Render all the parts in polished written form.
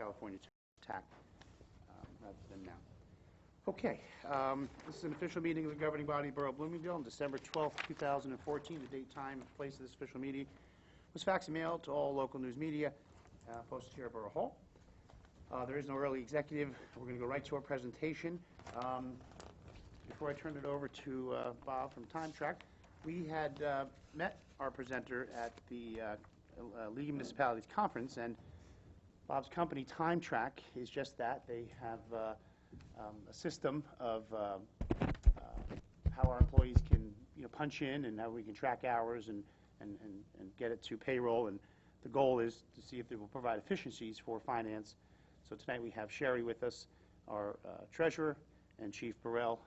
California tax rather than now. Okay, this is an official meeting of the governing body of Borough of Bloomingdale on December 12th, 2014. The date, time, and place of this official meeting was faxed and mailed to all local news media, posted here at Borough Hall. There is no early executive. We're going to go right to our presentation. Before I turn it over to Bob from Time Track, we had met our presenter at the League of Municipalities Conference, and Bob's company, Time Track, is just that. They have a system of how our employees can punch in and how we can track hours and get it to payroll. And the goal is to see if they will provide efficiencies for finance. So tonight we have Sherry with us, our treasurer, and Chief Burrell.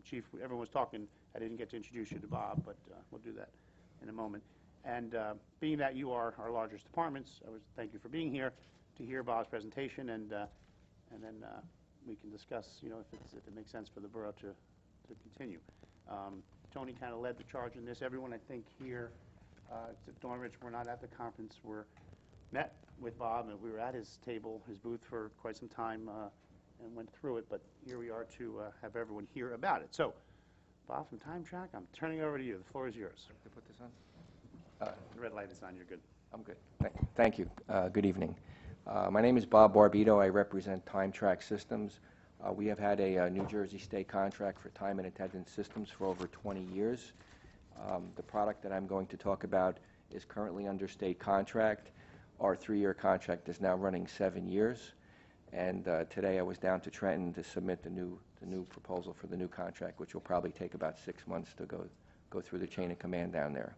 Chief, everyone was talking. I didn't get to introduce you to Bob, but we'll do that in a moment. And being that you are our largest departments, I would thank you for being here to hear Bob's presentation, and then we can discuss, if it makes sense for the borough to continue. Tony kind of led the charge in this. Everyone, I think, here, except Dawn Rich, we're not at the conference. We're met with Bob, and we were at his table, his booth, for quite some time and went through it. But here we are to have everyone hear about it. So, Bob from Time Track, I'm turning over to you. The floor is yours. Can I put this on? The red light is on. You're good. I'm good. Thank you. Good evening. My name is Bob Barbito. I represent Time Track Systems. We have had a New Jersey state contract for time and attendance systems for over 20 years. The product that I'm going to talk about is currently under state contract. Our 3-year contract is now running 7 years. And today I was down to Trenton to submit the new proposal for the new contract, which will probably take about 6 months to go through the chain of command down there.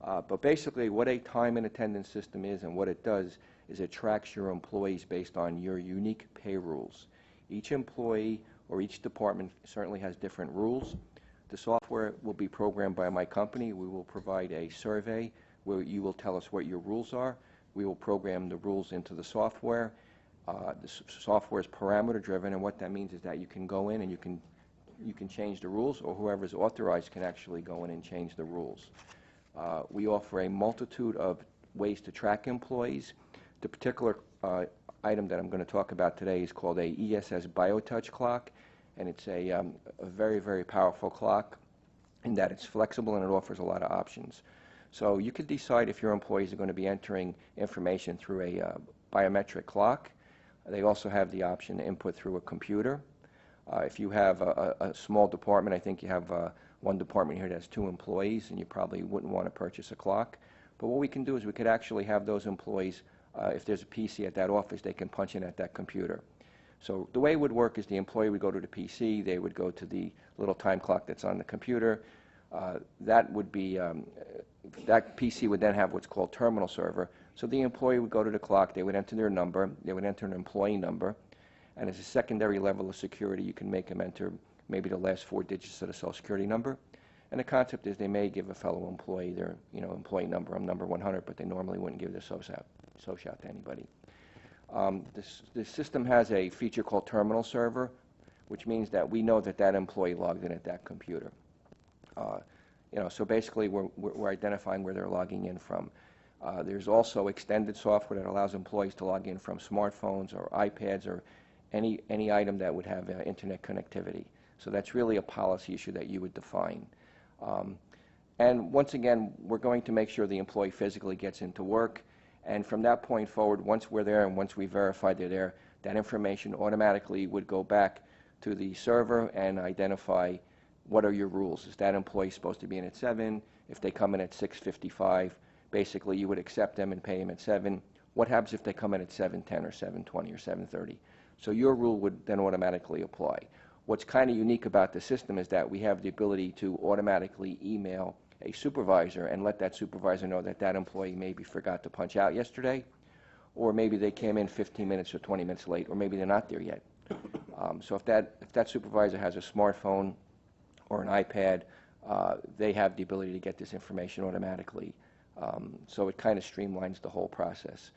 But basically what a time and attendance system is and what it does is it tracks your employees based on your unique pay rules. Each employee or each department certainly has different rules. The software will be programmed by my company. We will provide a survey where you will tell us what your rules are. We will program the rules into the software. The software is parameter driven, and what that means is that you can go in and you can change the rules, or whoever is authorized can actually go in and change the rules. We offer a multitude of ways to track employees. The particular item that I'm going to talk about today is called a ESS BioTouch clock, and it's a very, very powerful clock in that it's flexible and it offers a lot of options. So you can decide if your employees are going to be entering information through a biometric clock. They also have the option to input through a computer. If you have a small department, I think you have one department here that has 2 employees, and you probably wouldn't want to purchase a clock. But what we can do is we could actually have those employees, if there's a PC at that office, they can punch in at that computer. So the way it would work is the employee would go to the PC, they would go to the little time clock that's on the computer. That would be, that PC would then have what's called terminal server. So the employee would go to the clock, they would enter their number, they would enter an employee number, and as a secondary level of security, you can make them enter maybe the last 4 digits of the Social Security number. And the concept is they may give a fellow employee their employee number. I'm number 100, but they normally wouldn't give their social out to anybody. This system has a feature called terminal server, which means that we know that that employee logged in at that computer. So basically we're identifying where they're logging in from. There's also extended software that allows employees to log in from smartphones or iPads or any item that would have internet connectivity. So that's really a policy issue that you would define. And once again, we're going to make sure the employee physically gets into work. And from that point forward, once we're there and once we verify they're there, that information automatically would go back to the server and identify what are your rules. Is that employee supposed to be in at 7? If they come in at 6:55, basically you would accept them and pay them at 7. What happens if they come in at 7:10 or 7:20 or 7:30? So your rule would then automatically apply. What's kind of unique about the system is that we have the ability to automatically email a supervisor and let that supervisor know that that employee maybe forgot to punch out yesterday, or maybe they came in 15 minutes or 20 minutes late, or maybe they're not there yet. So if that supervisor has a smartphone or an iPad, they have the ability to get this information automatically. So it kind of streamlines the whole process.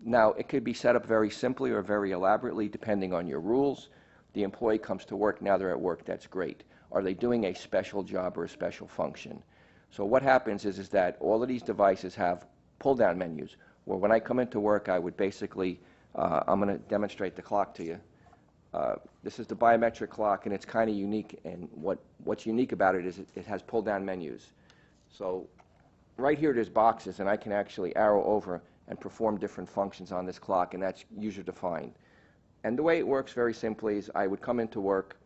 Now, it could be set up very simply or very elaborately depending on your rules. The employee comes to work, now they're at work, that's great. Are they doing a special job or a special function? So what happens is that all of these devices have pull-down menus, where when I come into work, I would basically I'm going to demonstrate the clock to you. This is the biometric clock, and it's kind of unique, and what's unique about it is it has pull-down menus. So right here there's boxes, and I can actually arrow over and perform different functions on this clock, and that's user-defined. And the way it works very simply is I would come into work,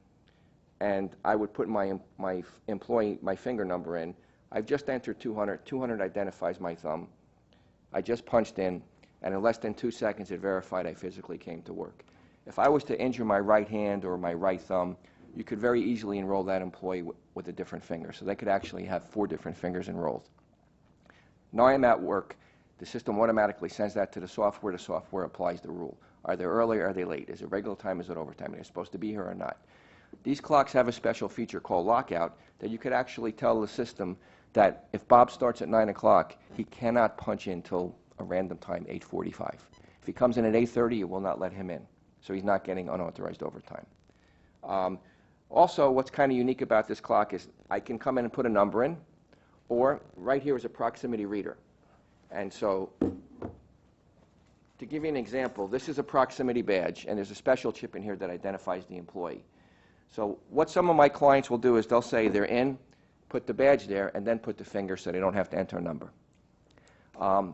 and I would put my finger number in. I've just entered 200. 200 identifies my thumb. I just punched in, and in less than 2 seconds it verified I physically came to work. If I was to injure my right hand or my right thumb, you could very easily enroll that employee with a different finger. So they could actually have 4 different fingers enrolled. Now I'm at work. The system automatically sends that to the software. The software applies the rule. Are they early? Are they late? Is it regular time? Is it overtime? Are they supposed to be here or not? These clocks have a special feature called lockout that you could actually tell the system that if Bob starts at 9 o'clock, he cannot punch in till a random time, 8:45. If he comes in at 8:30, you will not let him in. So he's not getting unauthorized overtime. Also, what's kind of unique about this clock is I can come in and put a number in, or right here is a proximity reader. And so to give you an example, this is a proximity badge, and there's a special chip in here that identifies the employee. So what some of my clients will do is they'll say they're in, put the badge there, and then put the finger so they don't have to enter a number.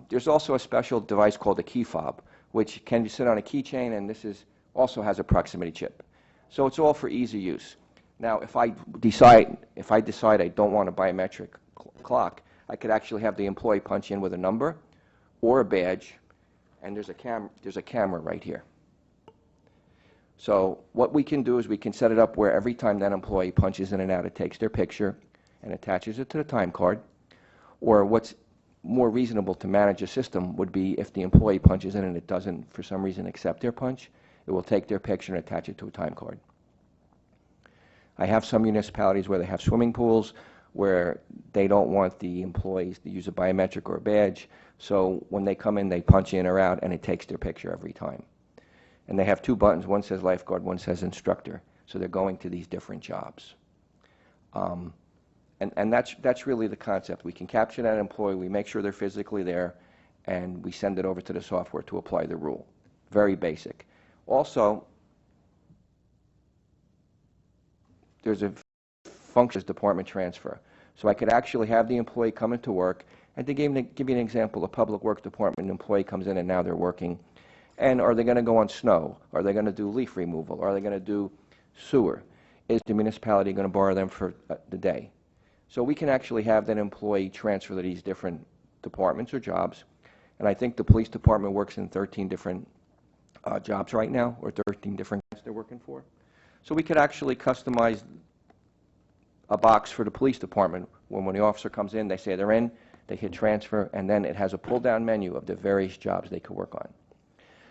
There's also a special device called a key fob, which can sit on a keychain, and this also has a proximity chip. So it's all for easy use. Now, if I decide I don't want a biometric clock, I could actually have the employee punch in with a number or a badge, and there's a camera right here. So what we can do is we can set it up where every time that employee punches in and out, it takes their picture and attaches it to the time card. Or what's more reasonable to manage a system would be if the employee punches in and it doesn't, for some reason, accept their punch, it will take their picture and attach it to a time card. I have some municipalities where they have swimming pools where they don't want the employees to use a biometric or a badge, so when they come in, they punch in or out, and it takes their picture every time. And they have 2 buttons. One says lifeguard, one says instructor, so they're going to these different jobs. And that's really the concept. We can capture that employee, we make sure they're physically there, and we send it over to the software to apply the rule. Very basic. Also, there's a function as department transfer. So I could actually have the employee come into work, and to give you an example, a public works department employee comes in and now they're working, and are they going to go on snow? Are they going to do leaf removal? Are they going to do sewer? Is the municipality going to borrow them for the day? So we can actually have that employee transfer to these different departments or jobs, and I think the police department works in 13 different jobs right now, or 13 different they're working for. So we could actually customize a box for the police department when the officer comes in, they say they're in, they hit transfer, and then it has a pull-down menu of the various jobs they could work on.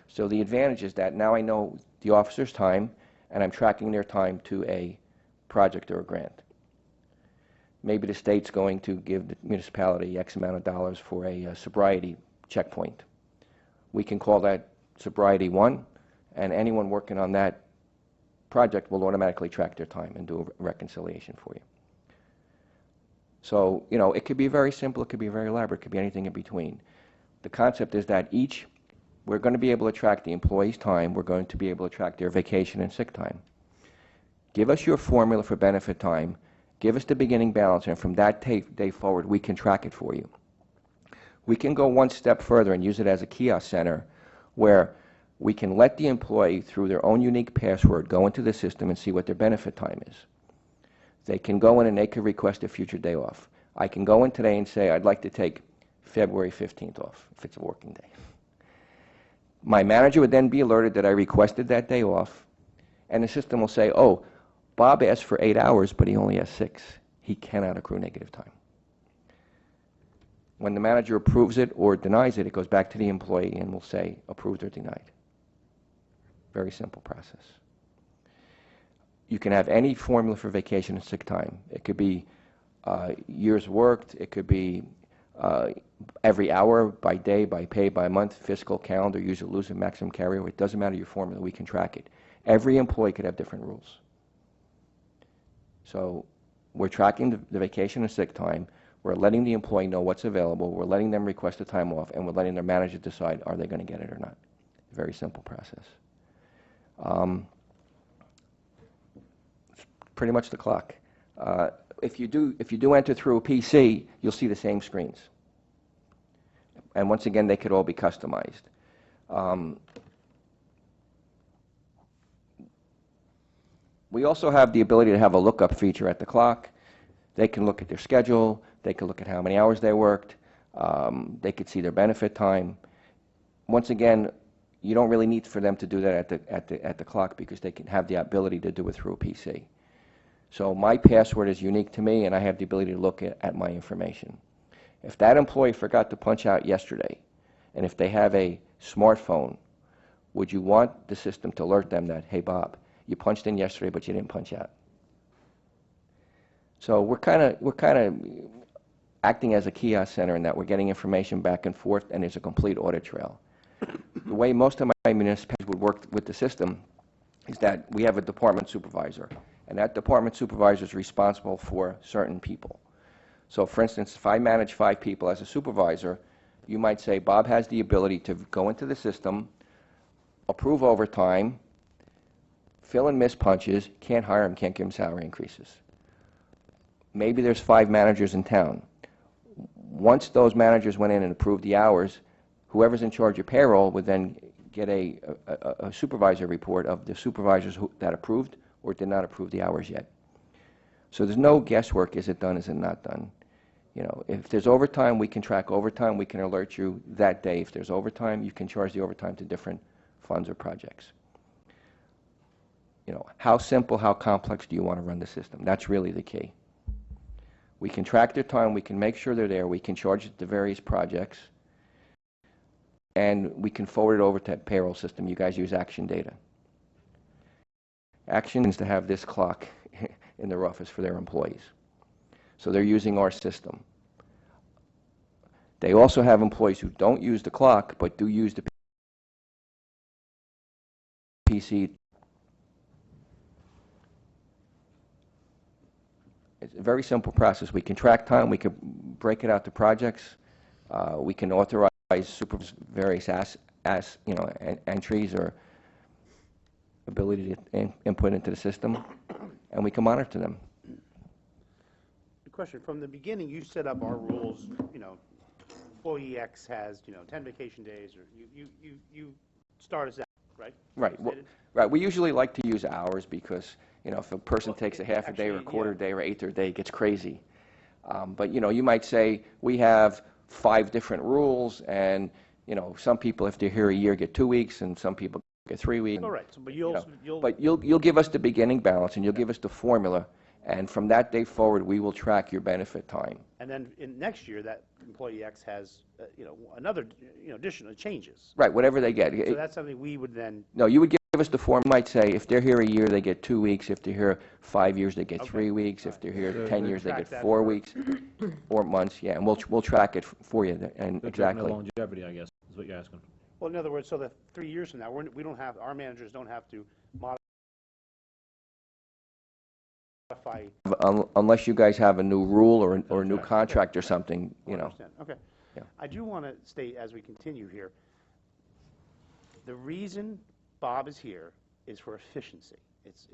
So the advantage is that now I know the officer's time, and I'm tracking their time to a project or a grant. Maybe the state's going to give the municipality X amount of dollars for a sobriety checkpoint. We can call that sobriety 1, and anyone working on that project will automatically track their time and do a reconciliation for you. So, you know, it could be very simple, it could be very elaborate, it could be anything in between. The concept is that we're going to be able to track the employee's time, we're going to be able to track their vacation and sick time. Give us your formula for benefit time, give us the beginning balance, and from that day forward, we can track it for you. We can go one step further and use it as a kiosk center where we can let the employee, through their own unique password, go into the system and see what their benefit time is. They can go in and they can request a future day off. I can go in today and say, I'd like to take February 15th off, if it's a working day. My manager would then be alerted that I requested that day off, and the system will say, oh, Bob asked for 8 hours, but he only has 6. He cannot accrue negative time. When the manager approves it or denies it, it goes back to the employee and will say, approved or denied. Very simple process. You can have any formula for vacation and sick time. It could be years worked. It could be every hour, by day, by pay, by month, fiscal, calendar, user, loser, maximum carryover. It doesn't matter your formula. We can track it. Every employee could have different rules. So we're tracking the vacation and sick time. We're letting the employee know what's available. We're letting them request a time off, and we're letting their manager decide are they going to get it or not. Very simple process. It's pretty much the clock. If you do enter through a PC, you'll see the same screens. And once again, they could all be customized. We also have the ability to have a lookup feature at the clock. They can look at their schedule. They can look at how many hours they worked. They could see their benefit time. Once again, you don't really need for them to do that at the clock because they can have the ability to do it through a PC. So my password is unique to me, and I have the ability to look at my information. If that employee forgot to punch out yesterday, and if they have a smartphone, would you want the system to alert them that, hey, Bob, you punched in yesterday, but you didn't punch out? So we're kind of acting as a kiosk center in that we're getting information back and forth, and there's a complete audit trail. The way most of my municipalities would work with the system is that we have a department supervisor, and that department supervisor is responsible for certain people. So, for instance, if I manage 5 people as a supervisor, you might say, Bob has the ability to go into the system, approve overtime, fill and miss punches, can't hire him, can't give him salary increases. Maybe there's 5 managers in town. Once those managers went in and approved the hours, whoever's in charge of payroll would then get a supervisor report of the supervisors that approved or did not approve the hours yet. So there's no guesswork, is it done, is it not done? You know, if there's overtime, we can track overtime, we can alert you that day. If there's overtime, you can charge the overtime to different funds or projects. You know, how simple, how complex do you want to run the system? That's really the key. We can track their time, we can make sure they're there, we can charge it to various projects, and we can forward it over to that payroll system. You guys use Action Data. Action is to have this clock in their office for their employees. So they're using our system. They also have employees who don't use the clock, but do use the PC. It's a very simple process. We can track time, we can break it out to projects, we can authorize various entries or ability to input into the system, and we can monitor them. The question, from the beginning, you set up our rules, you know, employee X has, 10 vacation days, or you start us out, right? Right. Well, right. We usually like to use hours because, if a person takes a half a day or a quarter day or eighth a day, it gets crazy. But, you might say we have 5 different rules, and, some people, if they're here a year, get 2 weeks, and some people get 3 weeks. All right. So, but you'll give us the beginning balance, and you'll give us the formula, and from that day forward, we will track your benefit time. And then in next year, that employee X has, another, additional changes. Right. Whatever they get. So that's something we would then. No, you would give us the form. You might say if they're here a year, they get 2 weeks. If they're here 5 years, they get 3 weeks. If they're here 10 years, they get 4 weeks or months. Yeah, and we'll track it for you. And So exactly. no longevity, I guess, is what you're asking. Well, in other words, so that 3 years from now, we don't have, our managers don't have to modify. Unless you guys have a new rule or a new Contract. contract or something, I understand. Okay. Yeah. I do want to state, as we continue here, the reason Bob is here is for efficiency. It's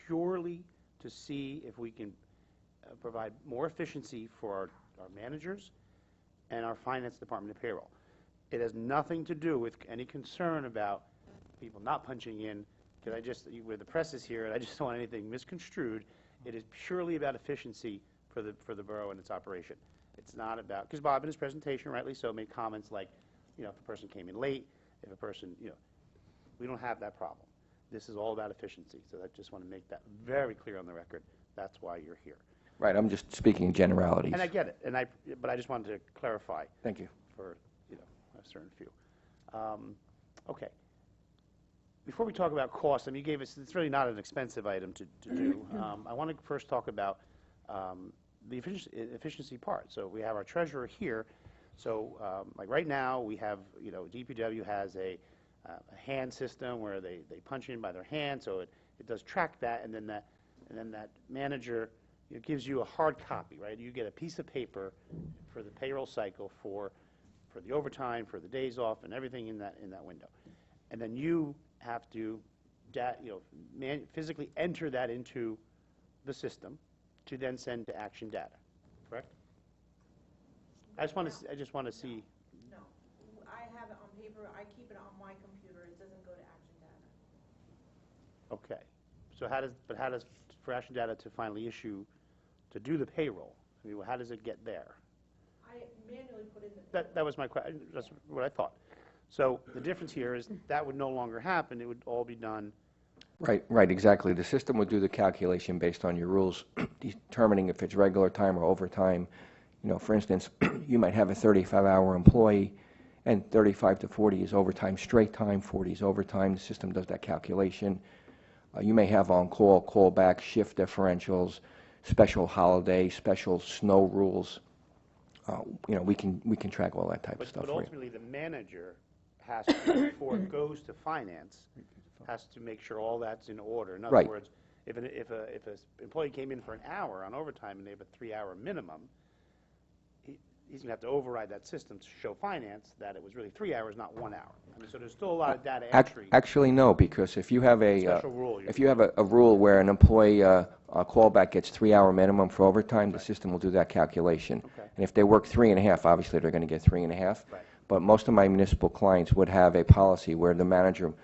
purely to see if we can provide more efficiency for our managers and our finance department and payroll. It has nothing to do with any concern about people not punching in. Where the press is here, and I just don't want anything misconstrued. It is purely about efficiency for the borough and its operation. It's not about, because Bob in his presentation, rightly so, made comments like, if a person came in late, if a person, we don't have that problem. This is all about efficiency. So I just want to make that very clear on the record. That's why you're here. right. I'm just speaking in generalities. And I get it. But I just wanted to clarify. Thank you. For a certain few. Okay. Before we talk about cost, you gave us, it's really not an expensive item to do. I want to first talk about the efficiency part. So we have our treasurer here. So like right now, we have, DPW has a hand system where they punch in by their hand, so it does track that, and then that manager gives you a hard copy, right? You get a piece of paper for the payroll cycle for the overtime, for the days off, and everything in that window. and then you have to, physically enter that into the system to then send to action data, correct? I just want to see. No, I have it on paper, I keep it on my computer, it doesn't go to Action Data. Okay. So how does, for action data to finally issue, to do the payroll, I mean, how does it get there? I manually put in the. That was my question, that's what I thought. So the difference here is that would no longer happen, it would all be done. Right, exactly. The system would do the calculation based on your rules, determining if it's regular time or overtime. For instance, you might have a 35-hour employee, and 35 to 40 is overtime straight time, 40 is overtime. The system does that calculation. You may have on-call, callback, shift differentials, special holiday, special snow rules. We can track all that type of stuff But for you. ultimately, the manager has to, before it goes to finance, has to make sure all that's in order. In other Right. words, if an employee came in for an hour on overtime and they have a 3-hour minimum, he's going to have to override that system to show finance that it was really 3 hours, not 1 hour. I mean, so there's still a lot of data entry. Actually, no, because if you have a Special rule. if you have a rule where an employee callback gets 3-hour minimum for overtime, the system will do that calculation. Okay. And if they work 3.5, obviously they're going to get 3.5. Right. But most of my municipal clients would have a policy where the manager,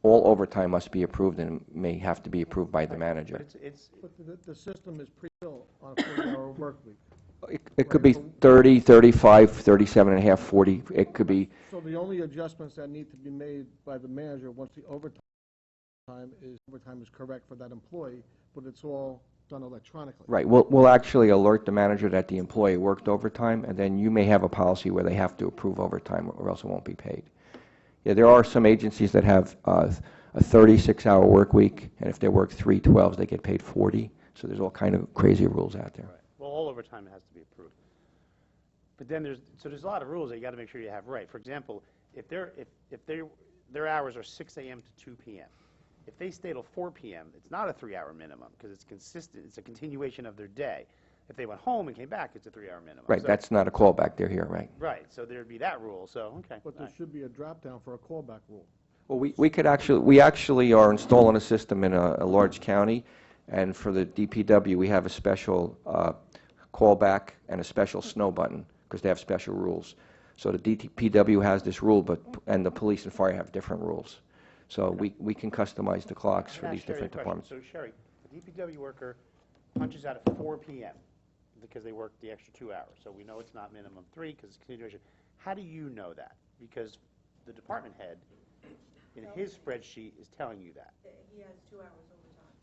all overtime must be approved and may have to be approved by the manager. But it's But the system is pre-built on a 40-hour work week. It could be 30, 35, 37.5, 40. It could be. So the only adjustments that need to be made by the manager once the overtime is correct for that employee, but it's all done electronically. Right. We'll actually alert the manager that the employee worked overtime, and then you may have a policy where they have to approve overtime or else it won't be paid. Yeah, there are some agencies that have a 36-hour work week, and if they work 3 12s, they get paid 40. So there's all kind of crazy rules out there. Right. Well, all overtime has to be approved. But then there's a lot of rules that you got to make sure you have right. For example, if their hours are 6 a.m. to 2 p.m. If they stay till 4 p.m., it's not a 3-hour minimum because it's consistent. It's a continuation of their day. If they went home and came back, it's a 3-hour minimum. Right. So, That's not a callback. They're here, right? right. So there'd be that rule. So okay. But there should be a drop-down for a callback rule. Well, we actually are installing a system in a large county, and for the DPW, we have a special callback and a special snow button because they have special rules. So the DPW has this rule, and the police and fire have different rules. So we can customize the clocks for Can I these ask Sherry a different question? departments. So Sherry, the DPW worker punches out at 4 p.m. because they worked the extra 2 hours. So we know it's not minimum 3 because it's continuation. How do you know that? Because the department head in his spreadsheet is telling you that. He has 2 hours overtime.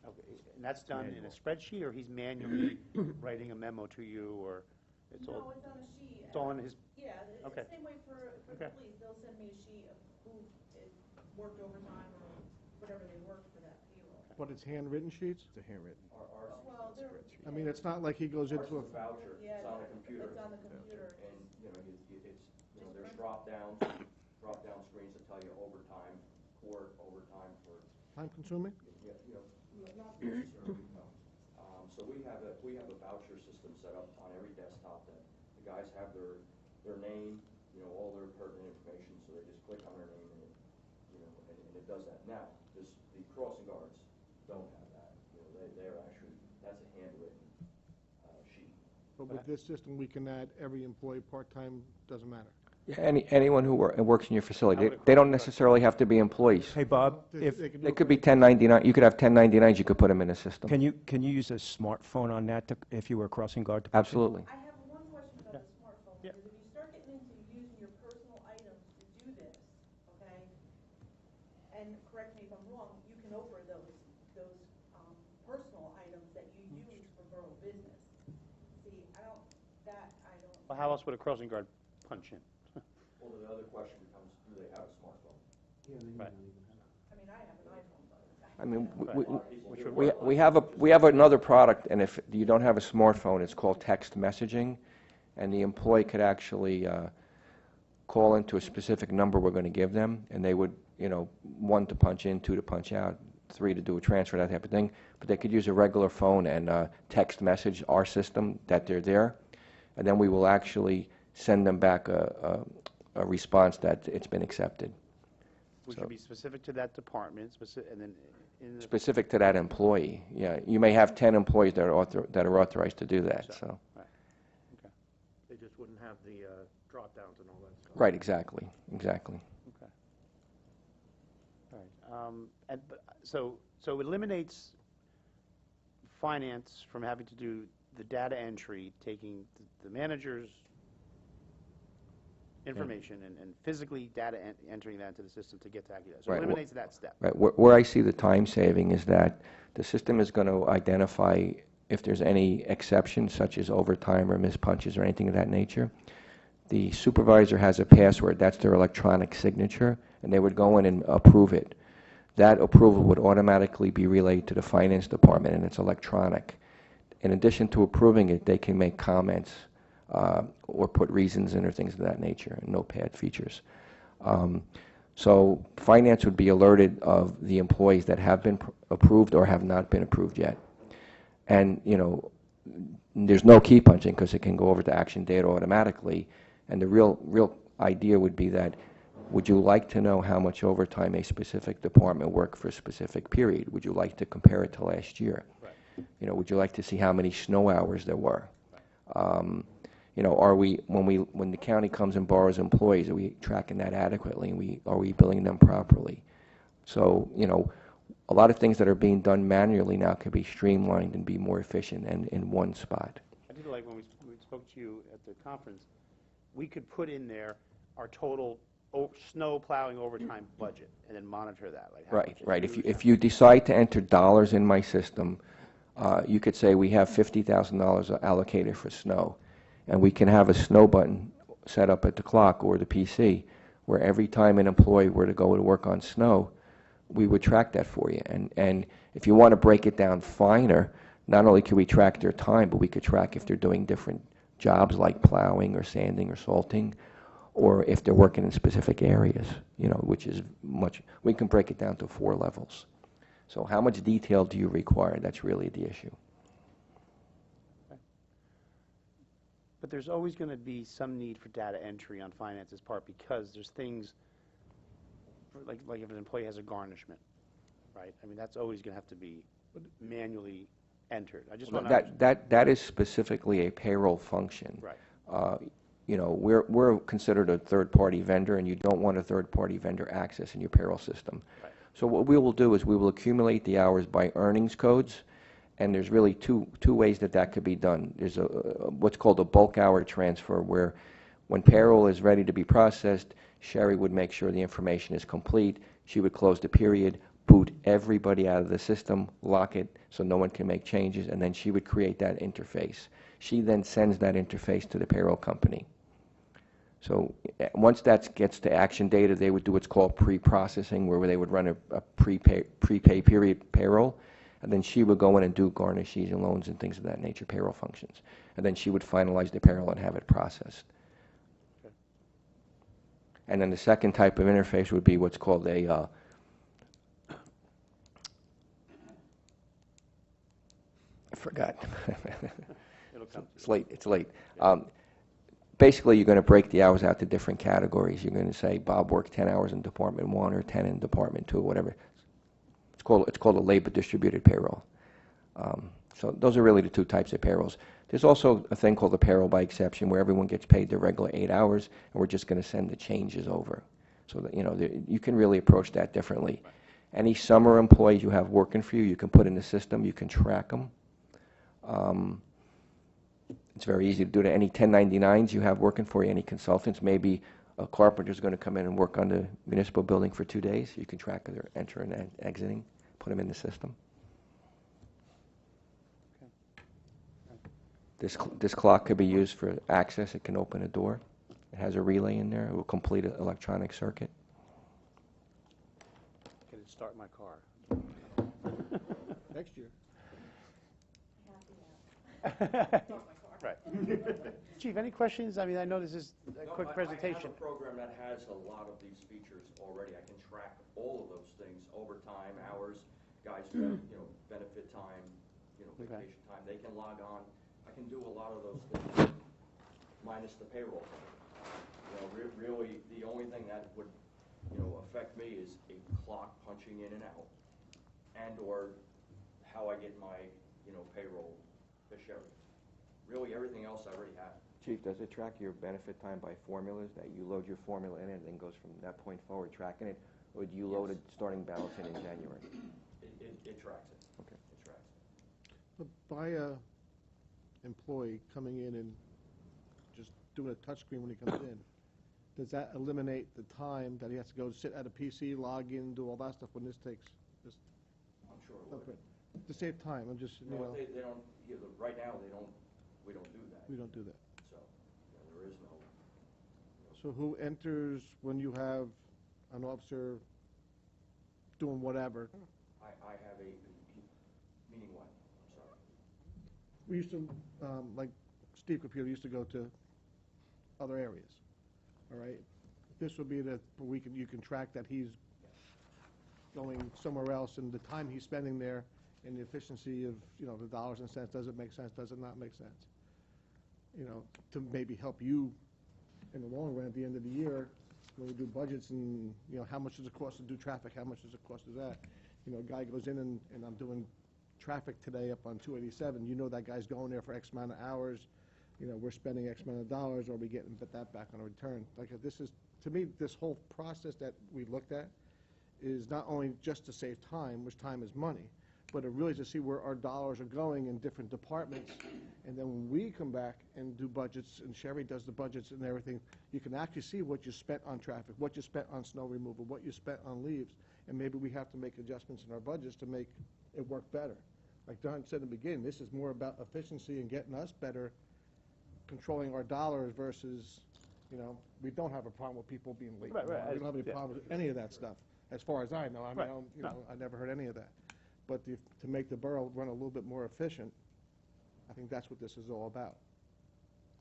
Okay, and that's done in a spreadsheet, or he's manually writing a memo to you, or it's all? No, it's on a sheet. It's all in his. Yeah, it's Okay. the same way for the Okay. police, they'll send me a sheet of who is worked overtime or whatever they worked for that payroll. But it's handwritten sheets? It's a handwritten Well, they're. I mean, it's not like he goes into a, voucher, Yeah, it's on the computer. and there's drop-downs, drop-down screens that tell you overtime, court, overtime for, time-consuming? not necessarily, no. So we have a voucher system set up on every desktop that the guys have their name, all their pertinent information, so they just click on their name and it does that. Now, the crossing guards don't have that. They're actually, that's a handwritten sheet. But with this system, we can add every employee part-time, doesn't matter. Yeah, anyone who works in your facility, How would it they don't cross-guard? necessarily have to be employees. Hey, Bob, They if, can do They it could for be 1099, you could have 1099s, you could put them in a system. can you use a smartphone on that if you were crossing guard? Absolutely. I have one question about the smartphone, Yeah. because if you start getting into using your personal items to do this, okay, and correct me if I'm wrong, you can over those personal items that you use for borough business. See, I don't. Well, how else would a crossing guard punch in? Well, the other question becomes, do they have a smartphone? Right. I mean, I have an iPhone, but. I mean, we have another product, and if you don't have a smartphone, it's called text messaging, and the employee could actually call into a specific number we're going to give them, and they would, 1 to punch in, 2 to punch out, 3 to do a transfer, that type of thing. But they could use a regular phone and text message our system that they're there, and then we will actually send them back a response that it's been accepted. Which So- would be specific to that department, and then in the, Specific to that employee, yeah. You may have 10 employees that are authorized to do that, so. right, okay, They just wouldn't have the drop-downs and all that stuff. Right, exactly, exactly. okay. All right, so it eliminates finance from having to do the data entry, taking the manager's information and physically entering that into the system to get to AccuData. So it Right, eliminates that step. Right, where I see the time saving is that the system is going to identify if there's any exceptions, such as overtime or missed punches or anything of that nature. The supervisor has a password, that's their electronic signature, and they would go in and approve it. That approval would automatically be relayed to the finance department, and it's electronic. In addition to approving it, they can make comments or put reasons in or things of that nature, notepad features. So finance would be alerted of the employees that have been approved or have not been approved yet. And, you know, there's no key punching because it can go over to action data automatically. And the real idea would be that, would you like to know how much overtime a specific department worked for a specific period? Would you like to compare it to last year? Right. You know, would you like to see how many snow hours there were? You know, when the county comes and borrows employees, are we tracking that adequately, and are we billing them properly? So, you know, a lot of things that are being done manually now could be streamlined and be more efficient and in one spot. I did like when we spoke to you at the conference, we could put in there our total snow plowing overtime budget and then monitor that. Like how Right, much right. is If you decide to enter dollars in my system, you could say we have $50,000 allocated for snow, and we can have a snow button set up at the clock or the PC where every time an employee were to go to work on snow, we would track that for you. And if you want to break it down finer, not only can we track their time, but we could track if they're doing different jobs like plowing or sanding or salting, or if they're working in specific areas, you know, which is we can break it down to 4 levels. So how much detail do you require? That's really the issue. But there's always going to be some need for data entry on finance's part because there's things, like if an employee has a garnishment, right? I mean, that's always going to have to be manually entered. I just want to... That is specifically a payroll function. Right. You know, we're considered a third-party vendor, and you don't want a third-party vendor access in your payroll system. Right. So what we will do is we will accumulate the hours by earnings codes, and there's really two ways that could be done. There's what's called a bulk hour transfer, where when payroll is ready to be processed, Sherry would make sure the information is complete. She would close the period, boot everybody out of the system, lock it so no one can make changes, and then she would create that interface. She then sends that interface to the payroll company. So once that gets to action data, they would do what's called pre-processing, where they would run a prepay period payroll, and then she would go in and do garnishes and loans and things of that nature, payroll functions. And then she would finalize the payroll and have it processed. Okay. And then the second type of interface would be what's called a I forgot. It'll come It's late. It's late. Basically, you're going to break the hours out to different categories. You're going to say Bob worked 10 hours in Department 1 or 10 in Department 2, whatever. It's called a labor distributed payroll. So those are really the 2 types of payrolls. There's also a thing called the payroll by exception, where everyone gets paid their regular 8 hours, and we're just going to send the changes over. So that, you know, you can really approach that differently. Any summer employees you have working for you, you can put in the system. You can track them. It's very easy to do that. Any 1099s you have working for you, any consultants, maybe a carpenter's going to come in and work on the municipal building for 2 days. You can track their entering and exiting, put them in the system. This clock could be used for access. It can open a door. It has a relay in there. It will complete an electronic circuit. Can it start my car? Next year. Right. Chief, any questions? I mean, I know this is a quick presentation. I have a program that has a lot of these features already. I can track all of those things, overtime, hours, guys, you know, benefit time, you know, vacation time. They can log on. I can do a lot of those things, minus the payroll. You know, really, the only thing that would affect me is a clock punching in and out, and/or how I get my, payroll to Sherry. Really, everything else I already have. Chief, does it track your benefit time by formulas, that you load your formula in and then goes from that point forward tracking it? Or do you load a starting balance in January? It tracks it. Okay. It tracks it. But by a employee coming in and just doing a touchscreen when he comes in, does that eliminate the time that he has to go sit at a PC, log in, do all that stuff when this takes, this, I'm sure it would. to save time, I'm just, No, they don't, right now, we don't do that. we don't do that. So, there is no, So who enters when you have an officer doing whatever? I have a, meaning what? I'm sorry. We used to, like Steve Computer used to go to other areas, all right? This would be you can track that he's going somewhere else and the time he's spending there and the efficiency of, the dollars and cents, does it make sense, does it not make sense? To maybe help you in the long run at the end of the year, when we do budgets and, how much does it cost to do traffic, how much does it cost to do that? A guy goes in and I'm doing traffic today up on 287, that guy's going there for X amount of hours, we're spending X amount of dollars, or we getting that back on a return. Like, this is, to me, this whole process that we looked at is not only just to save time, which time is money, but it really is to see where our dollars are going in different departments. And then when we come back and do budgets, and Sherry does the budgets and everything, you can actually see what you spent on traffic, what you spent on snow removal, what you spent on leaves, and maybe we have to make adjustments in our budgets to make it work better. Like Don said in the beginning, this is more about efficiency and getting us better, controlling our dollars versus, we don't have a problem with people being late. Right, right. We don't have any Yeah. problem with any of that stuff, as far as I know. I mean, Right. I never heard any of that. But to make the borough run a little bit more efficient, I think that's what this is all about.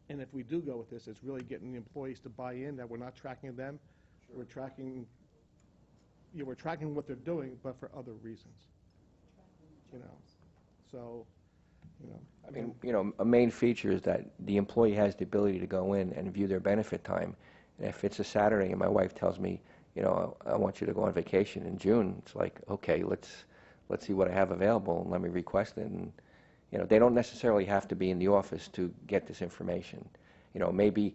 And if we do go with this, it's really getting the employees to buy in, that we're not tracking them. Sure. We're tracking what they're doing, but for other reasons. So, I mean, a main feature is that the employee has the ability to go in and view their benefit time. And if it's a Saturday and my wife tells me, I want you to go on vacation in June, it's like, okay, let's see what I have available and let me request it. And, they don't necessarily have to be in the office to get this information. Maybe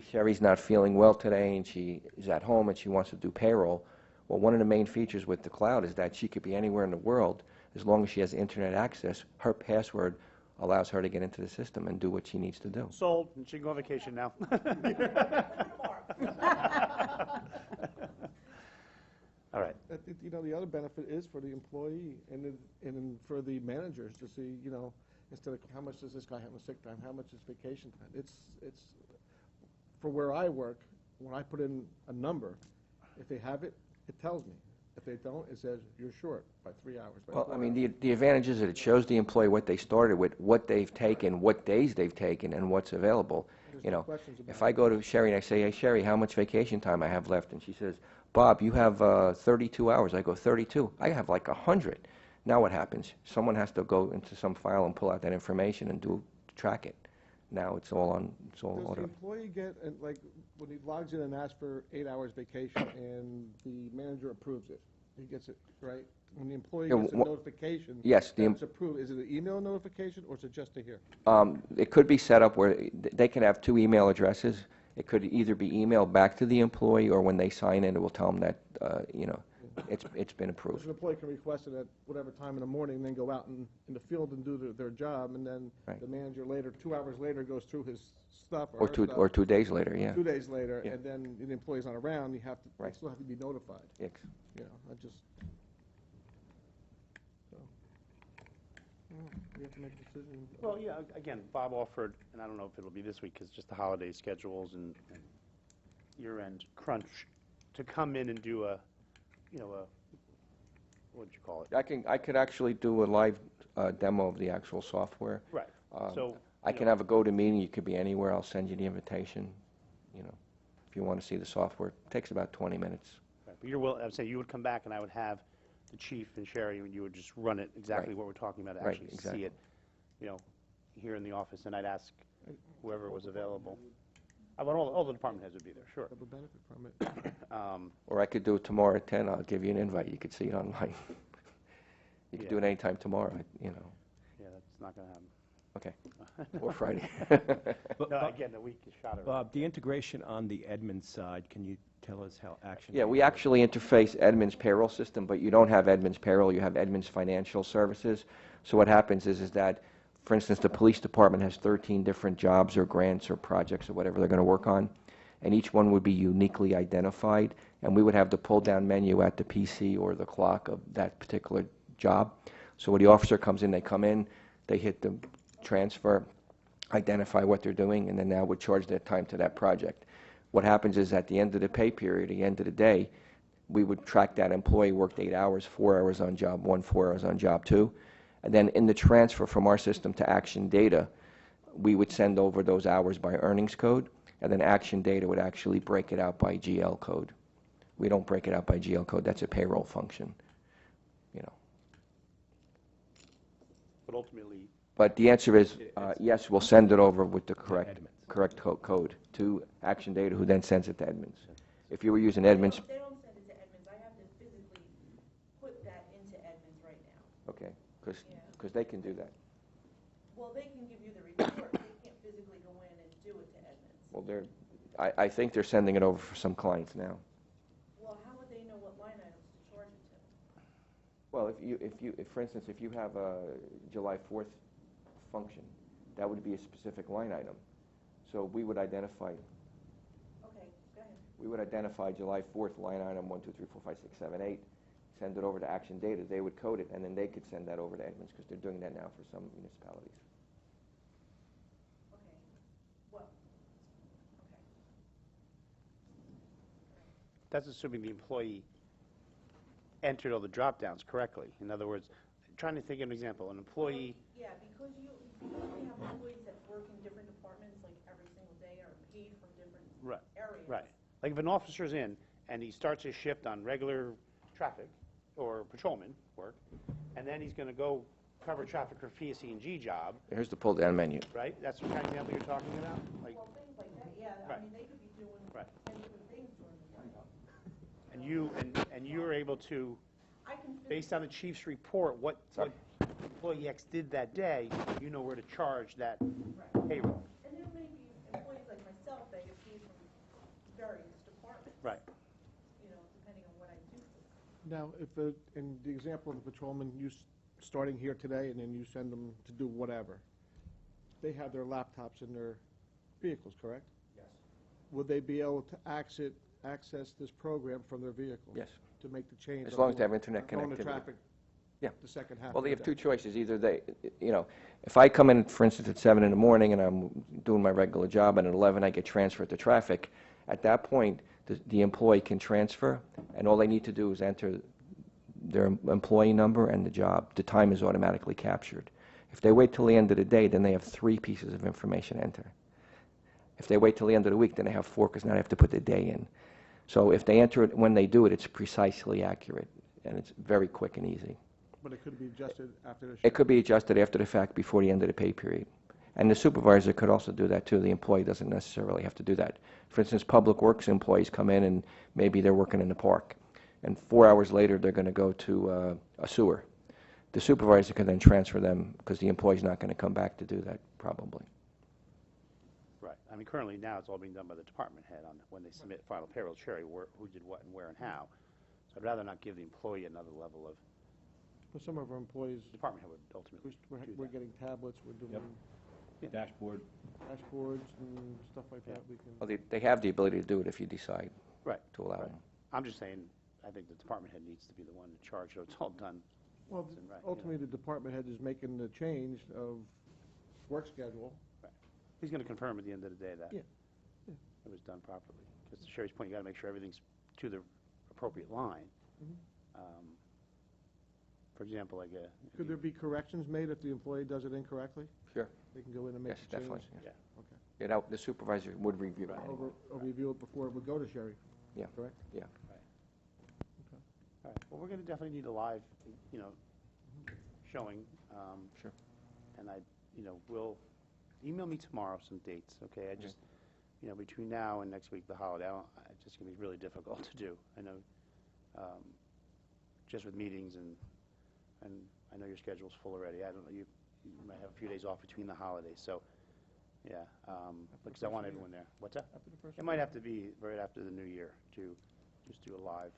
Sherry's not feeling well today and she is at home and she wants to do payroll. Well, one of the main features with the cloud is that she could be anywhere in the world. As long as she has internet access, her password allows her to get into the system and do what she needs to do. Sold, and she can go on vacation now. All right. The other benefit is for the employee and for the managers to see, instead of how much does this guy have in sick time, how much is vacation time? It's for where I work, when I put in a number, if they have it, it tells me. If they don't, it says you're short by 3 hours. Well, I mean, the advantage is that it shows the employee what they started with, what they've taken, what days they've taken, and what's available. There's no questions about If I go to Sherry and I say, hey, Sherry, how much vacation time I have left? And she says, Bob, you have 32 hours. I go, 32? I have like 100. Now what happens? Someone has to go into some file and pull out that information and track it. Now it's all Does the automated. employee get, like, when he logs in and asks for 8 hours vacation and the manager approves it, he gets it, right? When the employee Yeah, gets a notification yes, that it's approved, is it an email notification or is it just to hear? It could be set up where they can have 2 email addresses. It could either be emailed back to the employee, or when they sign in, it will tell them that, it's been approved. Because an employee can request it at whatever time in the morning, and then go out in the field and do their job, and then Right. the manager later, 2 hours later, goes through his stuff Or her two, stuff. or 2 days later, yeah. 2 days later, Yeah. and then the employee's not around, you Right. still have to be notified. Yes. I just, so, we have to make a decision. Well, yeah, again, Bob offered, and I don't know if it'll be this week, because just the holiday schedules and year-end crunch, to come in and do what'd you call it? I could actually do a live demo of the actual software. Right. So, I can have a go-to-meeting. You could be anywhere. I'll send you the invitation. If you want to see the software, it takes about 20 minutes. right, but I would say you would come back and I would have the chief and Sherry, and you would just run it exactly Right. what we're talking about, Right, actually exactly. see it, here in the office, and I'd ask whoever was available. Well, all the department heads would be there, sure. Have a benefit from it. Or I could do it tomorrow at 10, I'll give you an invite, you could see it online. You could do it Yeah. anytime tomorrow, you know, Yeah, that's not going to happen. okay, or Friday. No, again, the week is shot already. Bob, the integration on the Edmunds side, can you tell us how Action? Yeah, we Data- actually interface Edmunds payroll system, but you don't have Edmunds payroll, you have Edmunds financial services. So what happens is that, for instance, the police department has 13 different jobs or grants or projects or whatever they're going to work on, and each one would be uniquely identified, and we would have the pull-down menu at the PC or the clock of that particular job. So when the officer comes in, they come in, they hit the transfer, identify what they're doing, and then that would charge their time to that project. What happens is at the end of the pay period, at the end of the day, we would track that employee worked 8 hours, 4 hours on job 1, 4 hours on job 2. And then in the transfer from our system to Action Data, we would send over those hours by earnings code, and then Action Data would actually break it out by GL code. We don't break it out by GL code, that's a payroll function, you know. But ultimately, But the answer is, yes, we'll send it over with the Edmunds. correct code to Action Data, who then sends it to Edmunds. If you were using Edmunds, They don't send it to Edmunds, I have to physically put that into Edmunds right now. okay, Yeah. because they can do that. Well, they can give you the report, they can't physically go in and do it to Edmunds. Well, I think they're sending it over for some clients now. Well, how would they know what line items to charge it to? Well, if for instance, if you have a July 4th function, that would be a specific line item. So we would identify, Okay, go ahead. we would identify July 4th line item 1, 2, 3, 4, 5, 6, 7, 8, send it over to Action Data, they would code it, and then they could send that over to Edmunds, because they're doing that now for some municipalities. Okay, well, okay. that's assuming the employee entered all the drop-downs correctly. In other words, trying to think of an example, an employee, Yeah, because you only have employees that work in different departments, like every single day, are paid from different right, areas. right. Like if an officer's in and he starts his shift on regular traffic or patrolman work, and then he's going to go cover traffic for PSC&G job, Here's the pull-down menu. right? That's the kind of example you're talking about? Like, Well, things like that, yeah, I Right. mean, they could be doing Right. 10 different things during the day. and you're able to, I can based on the chief's report, what employee X did that day, you know where to charge that payroll. And there may be employees like myself that get paid from various departments. Right. You know, depending on what I do for them. Now, if, in the example of the patrolman, starting here today, and then you send them to do whatever, they have their laptops in their vehicles, correct? Yes. Would they be able to access this program from their vehicles? Yes. To make the change? As of long as they going- have internet going to connectivity. traffic Yeah. the second half Well, of they the have day? two choices. Either they, you know, if I come in, for instance, at 7 in the morning and I'm doing my regular job, and at 11 I get transferred to traffic, at that point, the employee can transfer, and all they need to do is enter their employee number and the job. The time is automatically captured. If they wait till the end of the day, then they have 3 pieces of information to enter. If they wait till the end of the week, then they have 4, because now they have to put the day in. So if they enter it when they do it, it's precisely accurate, and it's very quick and easy. But it could be adjusted after the shift? It could be adjusted after the fact, before the end of the pay period. And the supervisor could also do that, too. The employee doesn't necessarily have to do that. For instance, Public Works employees come in, and maybe they're working in the park, and 4 hours later, they're going to go to a sewer. The supervisor can then transfer them, because the employee's not going to come back to do that, probably. Right. I mean, currently now, it's all being done by the department head on when they submit final payroll, Sherry, who did what and where and how. So I'd rather not give the employee another level of, For some of our employees, the department head would ultimately do we're that. getting tablets, we're doing Dashboard. dashboards and stuff like that. We can. Well, they have the ability to do it if you decide Right. to allow Right. them. I'm just saying, I think the department head needs to be the one to charge, so it's all done. Well, Right, you know. ultimately, the department head is making the change of work schedule. He's going to confirm at the end of the day that Yeah. Yeah. it was done properly. Because to Sherry's point, you got to make sure everything's to the appropriate line. Mhm. For example, like a. Could there be corrections made if the employee does it incorrectly? Sure. They can go in and make Yes, the change? definitely. Yeah. Okay. Yeah, now, the supervisor would review it. Or review it before it would go to Sherry? Yeah. Correct? Yeah. All right, well, we're going to definitely need a live, you know, showing. Sure. And will email me tomorrow some dates, okay? I just, between now and next week, the holiday, it's just going to be really difficult to do. I know, just with meetings and I know your schedule's full already. I don't know, you might have a few days off between the holidays, so, yeah, because I want everyone there. What's that? It might have to be right after the new year to just do a live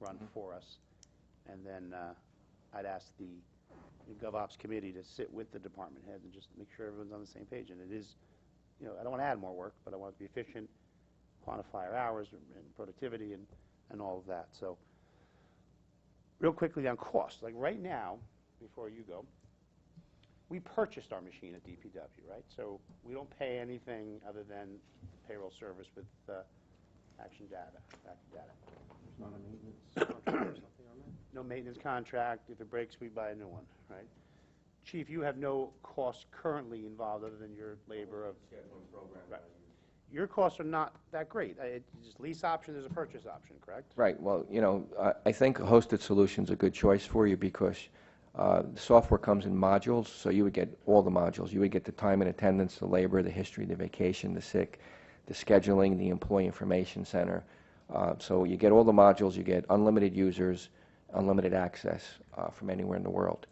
run for us. And then I'd ask the GovOps committee to sit with the department heads and just make sure everyone's on the same page. And it is, I don't want to add more work, but I want it to be efficient, quantify our hours and productivity and all of that. So real quickly on cost, like right now, before you go, we purchased our machine at DPW, right? So we don't pay anything other than payroll service with action data, active data. There's not a maintenance contract or something on that? No maintenance contract. If it breaks, we buy a new one, right? Chief, you have no costs currently involved other than your labor of... Scheduling program. Right. Your costs are not that great. It's just lease option, there's a purchase option, correct? Right. Well, I think a hosted solution's a good choice for you because the software comes in modules, so you would get all the modules. You would get the time and attendance, the labor, the history, the vacation, the sick, the scheduling, the employee information center. So you get all the modules, you get unlimited users, unlimited access from anywhere in the world.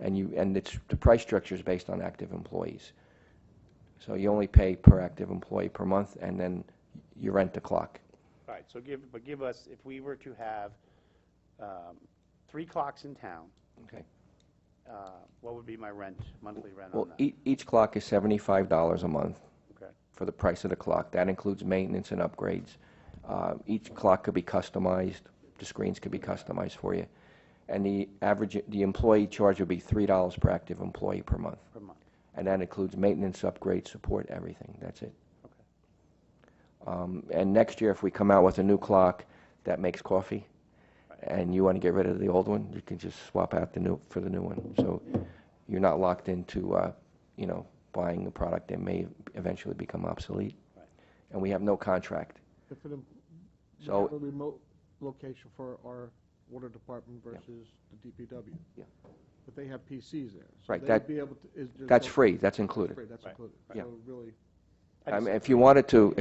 And the price structure is based on active employees. So you only pay per active employee per month, and then you rent the clock. All right, so give us, if we were to have 3 clocks in town, Okay. what would be my monthly rent Well, on that? each clock is $75 a month Okay. for the price of the clock. That includes maintenance and upgrades. Each clock could be customized. The screens could be customized for you. And the employee charge would be $3 per active employee per month. Per month. And that includes maintenance, upgrade, support, everything. That's it. Okay. And next year, if we come out with a new clock that makes coffee, and you want to get rid of the old one, you can just swap out for the new one. So you're not locked into, buying a product that may eventually become obsolete. Right. And we have no contract. If it, we So- have a remote location for our water department versus the DPW. Yeah. But they have PCs there. So Right, they'd that- be able to, That's free. That's included. Free, that's Right, included. right. Yeah. So really, I I just- mean, if you wanted to,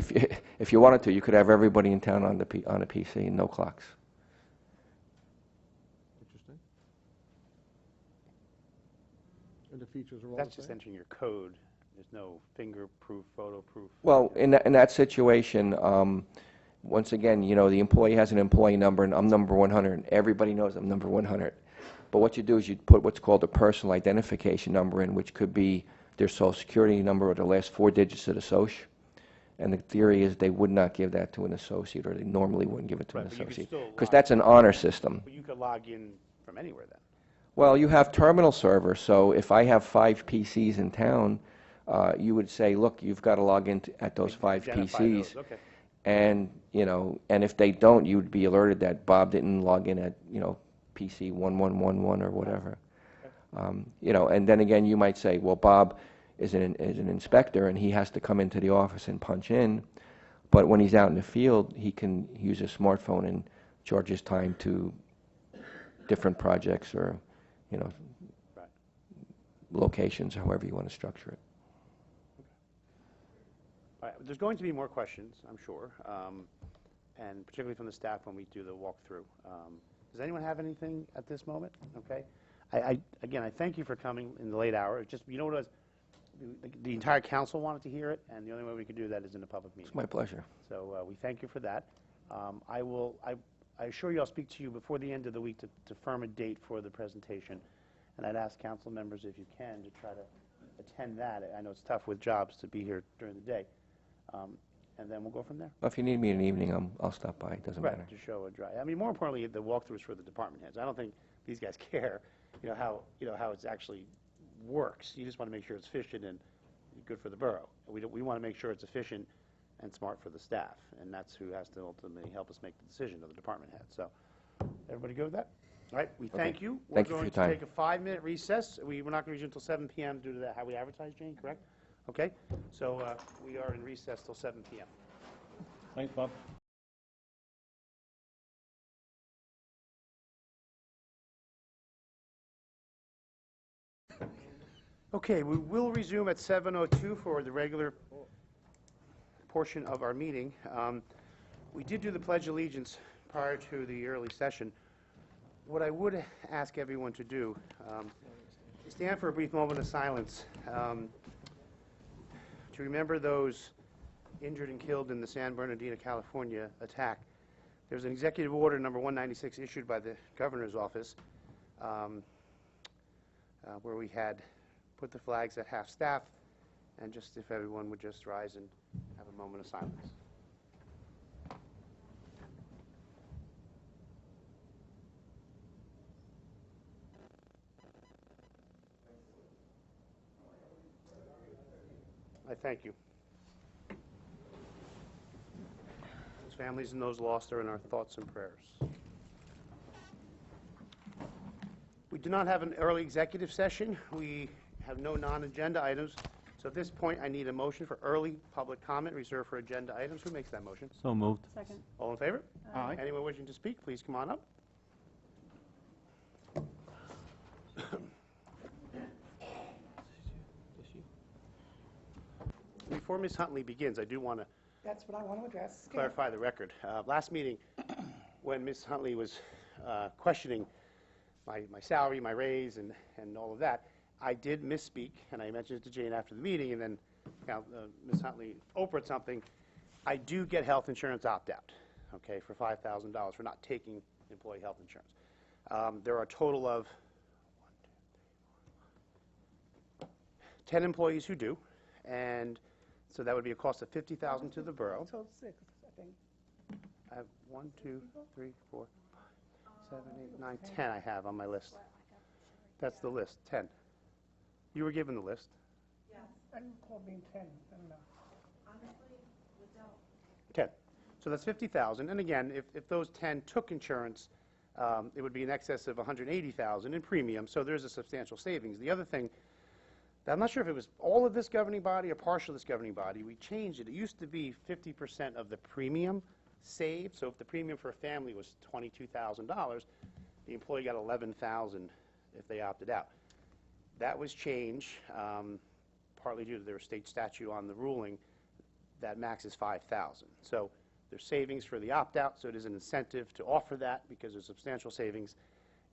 if you wanted to, you could have everybody in town on a PC and no clocks. interesting. And the features are all That's the just same? entering your code. There's no fingerproof, photo-proof. Well, in that situation, once again, the employee has an employee number, and I'm number 100. Everybody knows I'm number 100. But what you do is you put what's called a personal identification number in, which could be their social security number or the last 4 digits of the social. And the theory is they would not give that to an associate, or they normally wouldn't give it to Right, an but you could associate. still Because log- that's an honor system. But you could log in from anywhere then. Well, you have terminal servers, so if I have 5 PCs in town, you would say, look, you've got to log in at those 5 Identify PCs. those, okay. And, and if they don't, you would be alerted that Bob didn't log in at, PC 1111 or whatever. And then again, you might say, well, Bob is an inspector and he has to come into the office and punch in. But when he's out in the field, he can use a smartphone and charge his time to different projects or, Right. locations, however you want to structure it. All right, there's going to be more questions, I'm sure, and particularly from the staff when we do the walkthrough. Does anyone have anything at this moment? Okay. Again, I thank you for coming in the late hour. It's just, you know what it was? The entire council wanted to hear it, and the only way we could do that is in a public meeting. It's my pleasure. So we thank you for that. I assure you I'll speak to you before the end of the week to firm a date for the presentation. And I'd ask council members, if you can, to try to attend that. I know it's tough with jobs to be here during the day. And then we'll go from there. If you need me in the evening, I'll stop by. It doesn't matter. Right, to show a drive. I mean, more importantly, the walkthrough is for the department heads. I don't think these guys care, how it actually works. You just want to make sure it's efficient and good for the borough. We want to make sure it's efficient and smart for the staff, and that's who has to ultimately help us make the decision of the department head. So, everybody good with that? All right, we thank you. Thank you for your time. We're going to take a 5-minute recess. We're not going to resume until 7 p.m. due to that, how we advertise, Jane, correct? Okay, so we are in recess till 7 p.m. Thanks, Bob. Okay, we will resume at 7:02 for the regular portion of our meeting. We did do the Pledge of Allegiance prior to the early session. What I would ask everyone to do is stand for a brief moment of silence to remember those injured and killed in the San Bernardino, California attack. There's an executive order number 196 issued by the governor's office where we had put the flags at half-staff, and just if everyone would just rise and have a moment of silence. I thank you. Those families and those lost are in our thoughts and prayers. We do not have an early executive session. We have no non-agenda items. So at this point, I need a motion for early public comment reserved for agenda items. Who makes that motion? So moved. Second. All in favor? Aye. Anyone wishing to speak, please come on up. Before Ms. Huntley begins, I do want to That's what I want to address. clarify the record. Last meeting, when Ms. Huntley was questioning my salary, my raise, and all of that, I did misspeak, and I mentioned it to Jane after the meeting, and then Ms. Huntley opened something. I do get health insurance opt-out, okay, for $5,000 for not taking employee health insurance. There are a total of 10 employees who do, and so that would be a cost of $50,000 to the borough. Total 6, I think. I have 1, 2, 3, 4, 5, 7, 8, 9, 10 I have on my list. That's the list, 10. You were given the list. Yes, I didn't recall being 10, I don't know. honestly, without, 10. So that's 50,000. And again, if those 10 took insurance, it would be in excess of 180,000 in premium. So there's a substantial savings. The other thing, I'm not sure if it was all of this governing body or partial of this governing body. We changed it. It used to be 50% of the premium saved. So if the premium for a family was $22,000, the employee got $11,000 if they opted out. That was changed, partly due to their state statute on the ruling that max is $5,000. So there's savings for the opt-out, so it is an incentive to offer that because there's substantial savings.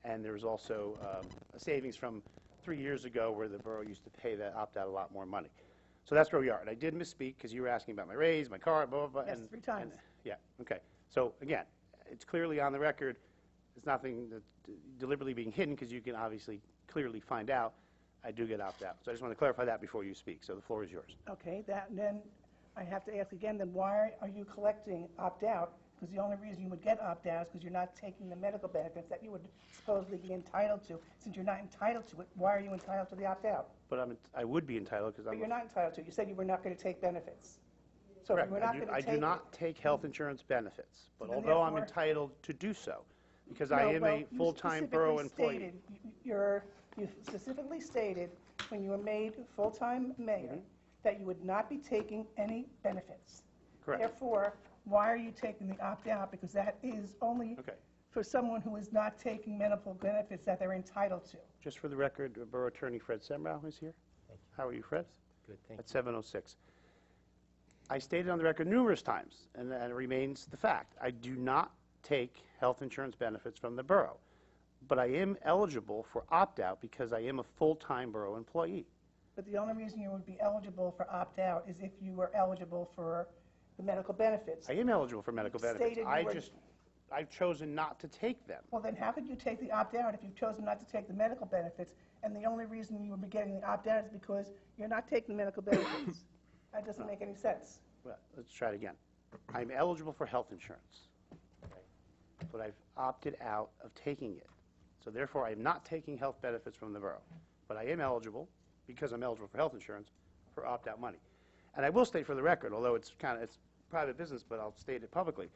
And there's also a savings from 3 years ago where the borough used to pay that opt-out a lot more money. So that's where we are. And I did misspeak because you were asking about my raise, my car, blah, blah, blah. Yes, 3 times. Yeah, okay. So again, it's clearly on the record. It's nothing that deliberately being hidden because you can obviously clearly find out I do get opt-out. So I just want to clarify that before you speak. So the floor is yours. Okay, then I have to ask again, then why are you collecting opt-out? Because the only reason you would get opt-out is because you're not taking the medical benefits that you would supposedly be entitled to. Since you're not entitled to it, why are you entitled to the opt-out? But I would be entitled because But I'm you're not entitled to it. You said you were not going to take benefits. So if correct. you were not going to I take do not take health insurance benefits, but So then although I'm therefore- entitled to do so, because No, I am well, a you full-time specifically borough employee. stated- You specifically stated when you were made full-time mayor that you would not be taking any benefits. Correct. Therefore, why are you taking the opt-out? Because that is only Okay. for someone who is not taking medical benefits that they're entitled to. Just for the record, Borough Attorney Fred Semrau is here. How are you, Fred? Good, thank At 7:06. I stated on the record numerous times, and it remains the fact, I do not take health insurance benefits from the borough, but I am eligible for opt-out because I am a full-time borough employee. But the only reason you would be eligible for opt-out is if you were eligible for the medical benefits. I am eligible for medical benefits. Stated you were- I've chosen not to take them. Well, then how could you take the opt-out if you've chosen not to take the medical benefits, and the only reason you would be getting the opt-out is because you're not taking the medical benefits? That doesn't make any sense. Well, let's try it again. I'm eligible for health insurance, okay, but I've opted out of taking it. So therefore, I am not taking health benefits from the borough. But I am eligible, because I'm eligible for health insurance, for opt-out money. And I will state for the record, although it's private business, but I'll state it publicly,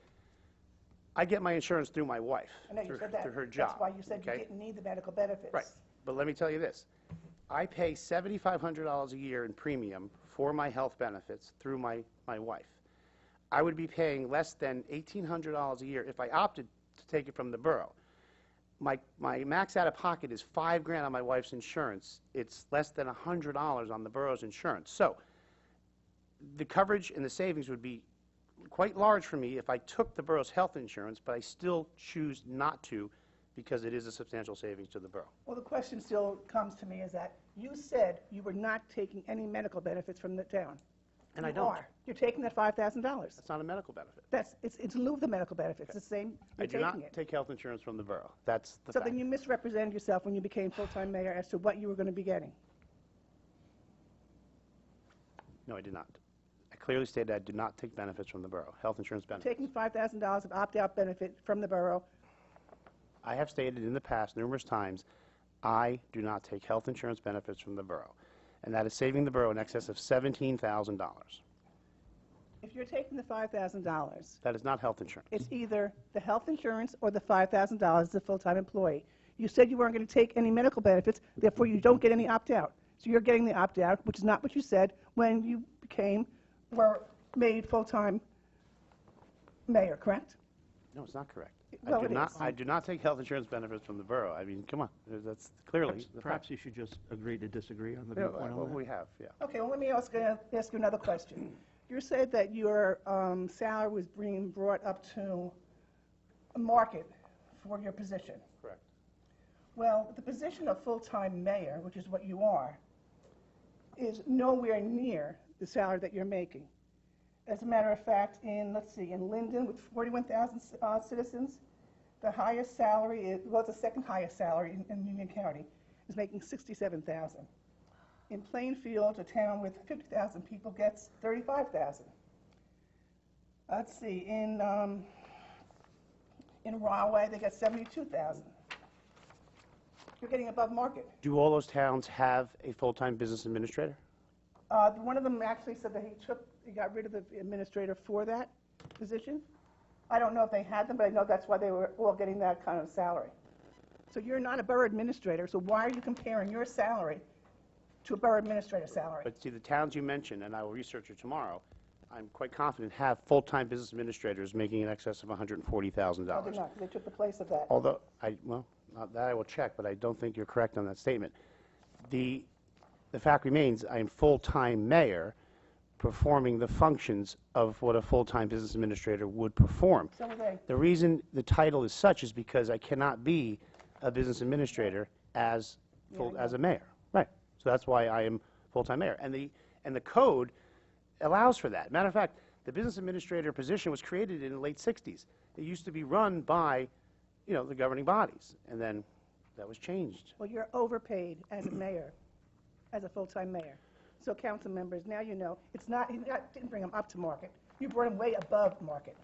I get my insurance through my wife, I know you through said that. her job. That's why you said you okay? didn't need the medical benefits. Right, but let me tell you this. I pay $7,500 a year in premium for my health benefits through my wife. I would be paying less than $1,800 a year if I opted to take it from the borough. My max out-of-pocket is $5,000 on my wife's insurance. It's less than $100 on the borough's insurance. So the coverage and the savings would be quite large for me if I took the borough's health insurance, but I still choose not to because it is a substantial savings to the borough. Well, the question still comes to me is that you said you were not taking any medical benefits from the town. And I You don't. are. You're taking that $5,000. That's not a medical benefit. It's in lieu of the medical benefits. It's the same, I you're do not taking it. take health insurance from the borough. That's the So fact. then you misrepresented yourself when you became full-time mayor as to what you were going to be getting. No, I did not. I clearly stated I did not take benefits from the borough, health insurance benefits. Taking $5,000 of opt-out benefit from the borough. I have stated in the past numerous times, I do not take health insurance benefits from the borough, and that is saving the borough in excess of $17,000. If you're taking the $5,000, That is not health insurance. it's either the health insurance or the $5,000 as a full-time employee. You said you weren't going to take any medical benefits, therefore you don't get any opt-out. So you're getting the opt-out, which is not what you said when you were made full-time mayor, correct? No, it's not correct. Well, it is. I do not take health insurance benefits from the borough. I mean, come on, that's clearly the fact. Perhaps you should just agree to disagree on the Yeah, viewpoint well, on we that. have, yeah. Okay, well, let me ask you another question. You said that your salary was being brought up to a market for your position. Correct. Well, the position of full-time mayor, which is what you are, is nowhere near the salary that you're making. As a matter of fact, in Linden, with 41,000 citizens, the highest salary, the second highest salary in Union County, is making $67,000. In Plainfield, a town with 50,000 people, gets $35,000. Let's see, in Rahway, they get $72,000. You're getting above market. Do all those towns have a full-time business administrator? One of them actually said that he got rid of the administrator for that position. I don't know if they had them, but I know that's why they were all getting that kind of salary. So you're not a borough administrator, so why are you comparing your salary to a borough administrator salary? But see, the towns you mentioned, and I will research it tomorrow, I'm quite confident have full-time business administrators making in excess of $140,000. No, they're not, 'cause they took the place of that. Although, not that I will check, but I don't think you're correct on that statement. The fact remains, I am full-time mayor performing the functions of what a full-time business administrator would perform. So are they. The reason the title is such is because I cannot be a business administrator as a mayor. Right. So that's why I am full-time mayor. And the code allows for that. Matter of fact, the business administrator position was created in the late 60s. It used to be run by, the governing bodies, and then that was changed. Well, you're overpaid as a mayor, as a full-time mayor. So council members, now you know, didn't bring them up to market. You brought them way above market.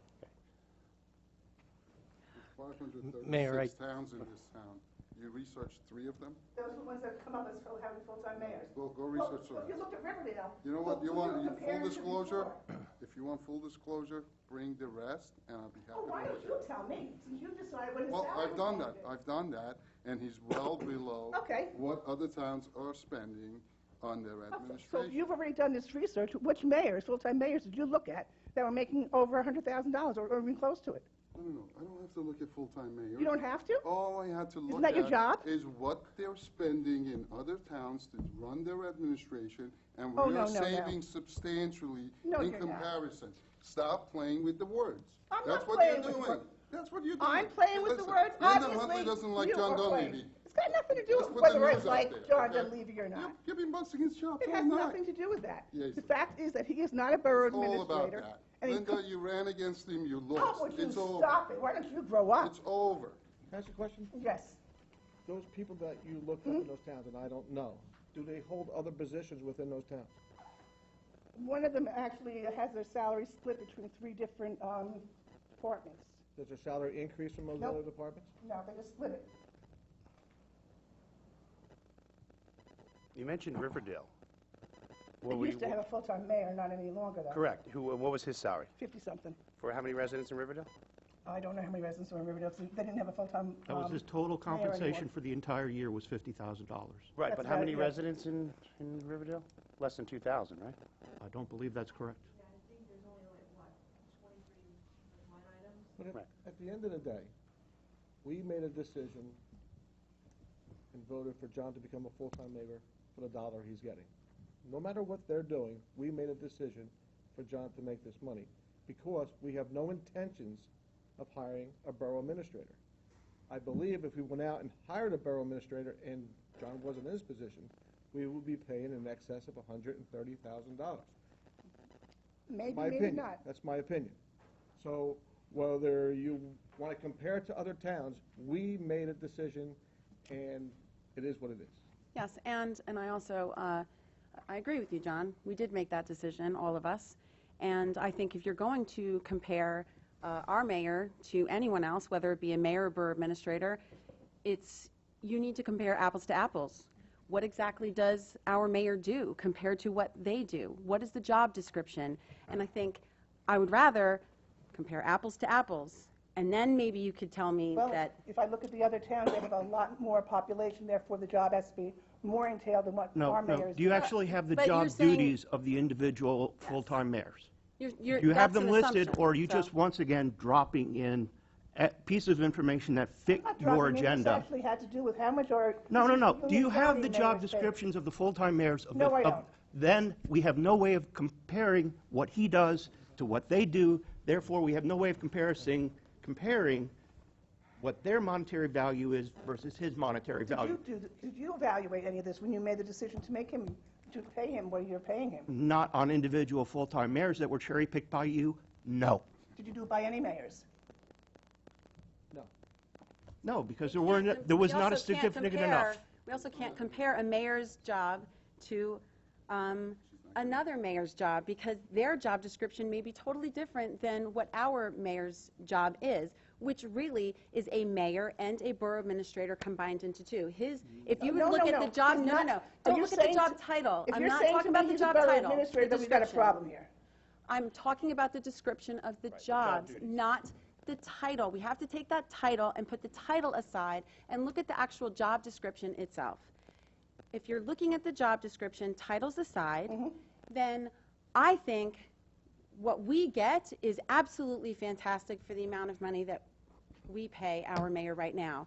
Mayor, I- 536 towns in this town. You researched 3 of them? Those are the ones that come up as having full-time mayors. Go Well, research if you those. look at Riverdale. You know what, you want full comparing to disclosure? before. If you want full disclosure, bring the rest, and I'll be happy Oh, to why look don't at you it. tell me? Since you decide what his Well, salary I've done is that, gonna I've done that, and he's well below Okay. what other towns are spending on their be. So if administration. you've already done this research, which mayors, full-time mayors, did you look at that were making over $100,000 or even close to it? No, I don't have to look at full-time mayors. You don't have to? All I had to look that your at job? is what they're spending in other towns to run their administration, and Oh, we no, are no, no. saving substantially No, in you're not. comparison. Stop playing with the words. I'm That's not what playing you're with the doing. words. That's what you're doing. I'm playing with the Listen, words. Linda Obviously, Huntley doesn't like you John are playing. Dunleavy. It's got nothing to do Just with put the whether I news out like there, John okay? Dunleavy or not. You've been busting his chops It all has night. nothing to do with that. Yes, The it fact is that he is not a borough It's all about administrator. that. and he's Linda, you ran against him, you How lost. would you It's over. stop it? Why don't you grow up? It's over. Can I ask you a question? Yes. Those people that you looked up in those towns, and I don't know, do they hold other positions within those towns? One of them actually has their salary split between 3 different departments. Does their salary increase from those Nope. other departments? No, they just split it. You mentioned Riverdale. They used to have a full-time mayor, not any longer though. Correct. What was his salary? 50-something. For how many residents in Riverdale? I don't know how many residents were in Riverdale, 'cause they didn't have a full-time That was his total mayor anymore. compensation for the entire year was $50,000. Right, That's but how right, many yeah. residents in Riverdale? Less than 2,000, right? I don't believe that's correct. Yeah, I think there's only like, what, 23 line items? But Right. at the end of the day, we made a decision and voted for John to become a full-time mayor for the dollar he's getting. No matter what they're doing, we made a decision for John to make this money, because we have no intentions of hiring a borough administrator. I believe if we went out and hired a borough administrator and John wasn't in his position, we would be paying in excess of $130,000. Maybe, My maybe opinion. not. That's my opinion. So whether you want to compare it to other towns, we made a decision, and it is what it is. Yes, and I also, I agree with you, John. We did make that decision, all of us. And I think if you're going to compare our mayor to anyone else, whether it be a mayor or borough administrator, you need to compare apples to apples. What exactly does our mayor do compared to what they do? What is the job description? And I think I would rather compare apples to apples, and then maybe you could tell me Well, that. if I look at the other towns, they have a lot more population, therefore the job has to be more entailed than what our mayor is. Do you actually have the But you're job saying- duties of the individual full-time mayors? You're, Do you have that's them an listed, assumption, or are you so- just once again dropping in pieces of information that fit Not your dropping in, this agenda? actually had to do with how much are. No, this no, is no. the Do you have County the job mayor's pay. descriptions of the full-time mayors? No, I don't. Then we have no way of comparing what he does to what they do. Therefore, we have no way of comparing what their monetary value is versus his monetary value. Did you evaluate any of this when you made the decision to pay him what you're paying him? Not on individual full-time mayors that were cherry-picked by you, no. Did you do it by any mayors? No, because We there can't- was we not a also can't significant compare- enough. We also can't compare a mayor's job to another mayor's job, because their job description may be totally different than what our mayor's job is, which really is a mayor and a borough administrator combined into two. If you would No, look no, at the no. job, He's no, not- no, no. Are Don't you look at the saying job to- title. If I'm you're not saying talking to me about the he's a job borough title. administrator, the then we got a description. problem here. I'm talking about the description of the jobs, duties. not the title. We have to take that title and put the title aside and look at the actual job description itself. If you're looking at the job description, titles aside, then I think what we get is absolutely fantastic for the amount of money that we pay our mayor right now.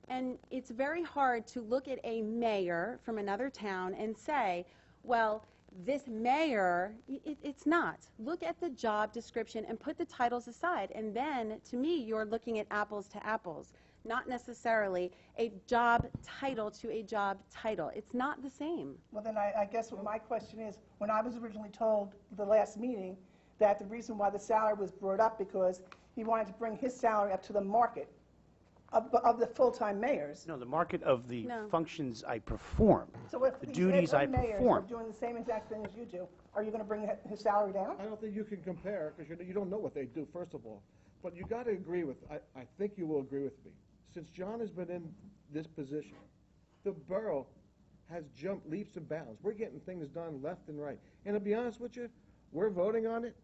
And it's very hard to look at a mayor from another town and say, well, this mayor, it's not. Look at the job description and put the titles aside. And then, to me, you're looking at apples to apples, not necessarily a job title to a job title. It's not the same. Well, then I guess what my question is, when I was originally told the last meeting that the reason why the salary was brought up because he wanted to bring his salary up to the market of the full-time mayors. No, the market of the No. functions I perform, So if the these duties I other mayors are perform. doing the same exact thing as you do, are you going to bring his salary down? I don't think you can compare, because you don't know what they do, first of all. But you got to agree with, I think you will agree with me. Since John has been in this position, the borough has jumped leaps and bounds. We're getting things done left and right. And to be honest with you, we're voting on it,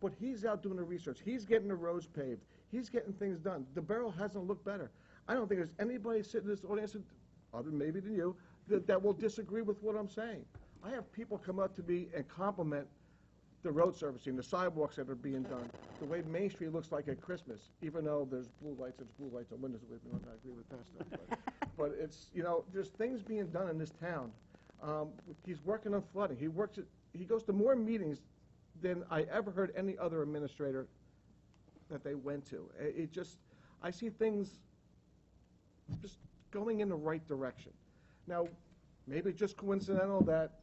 but he's out doing the research. He's getting the roads paved. He's getting things done. The borough hasn't looked better. I don't think there's anybody sitting in this audience, other maybe than you, that will disagree with what I'm saying. I have people come up to me and compliment the road surfacing, the sidewalks that are being done, the way Main Street looks like at Christmas, even though there's blue lights on windows, we don't agree with that stuff. But it's, there's things being done in this town. He's working on flooding. He goes to more meetings than I ever heard any other administrator that they went to. I see things just going in the right direction. Now, maybe it's just coincidental that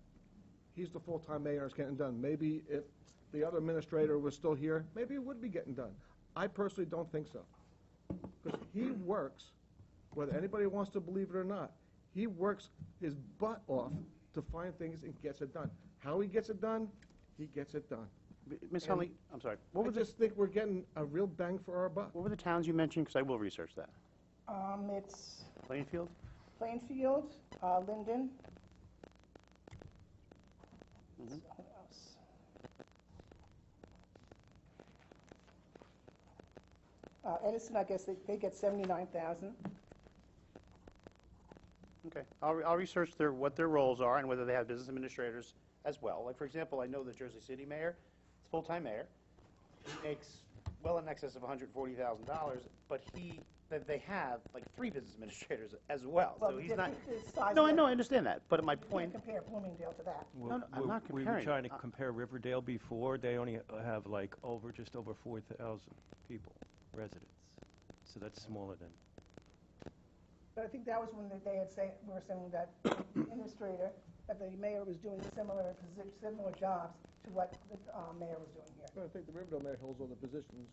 he's the full-time mayor and it's getting done. Maybe if the other administrator was still here, maybe it would be getting done. I personally don't think so. Because he works, whether anybody wants to believe it or not, he works his butt off to find things and gets it done. How he gets it done, he gets it done. Ms. Hunley, I'm sorry, I just think we're getting a real bang for our buck. what were the towns you mentioned? Because I will research that. It's Plainfield? Plainfield, Linden. What else? Edison, I guess they get 79,000. Okay, I'll research what their roles are and whether they have business administrators as well. Like, for example, I know the Jersey City mayor, it's full-time mayor. He makes well in excess of $140,000, but they have like 3 business administrators as well, so he's not. No, I know, I understand that, but my You can't point, compare Bloomingdale to that. No, I'm not We were comparing. trying to compare Riverdale before. They only have like just over 4,000 people, residents. So that's smaller than. But I think that was when they had we were saying that the administrator, that the mayor was doing similar jobs to what the mayor was doing here. I think the Riverdale mayor holds all the positions,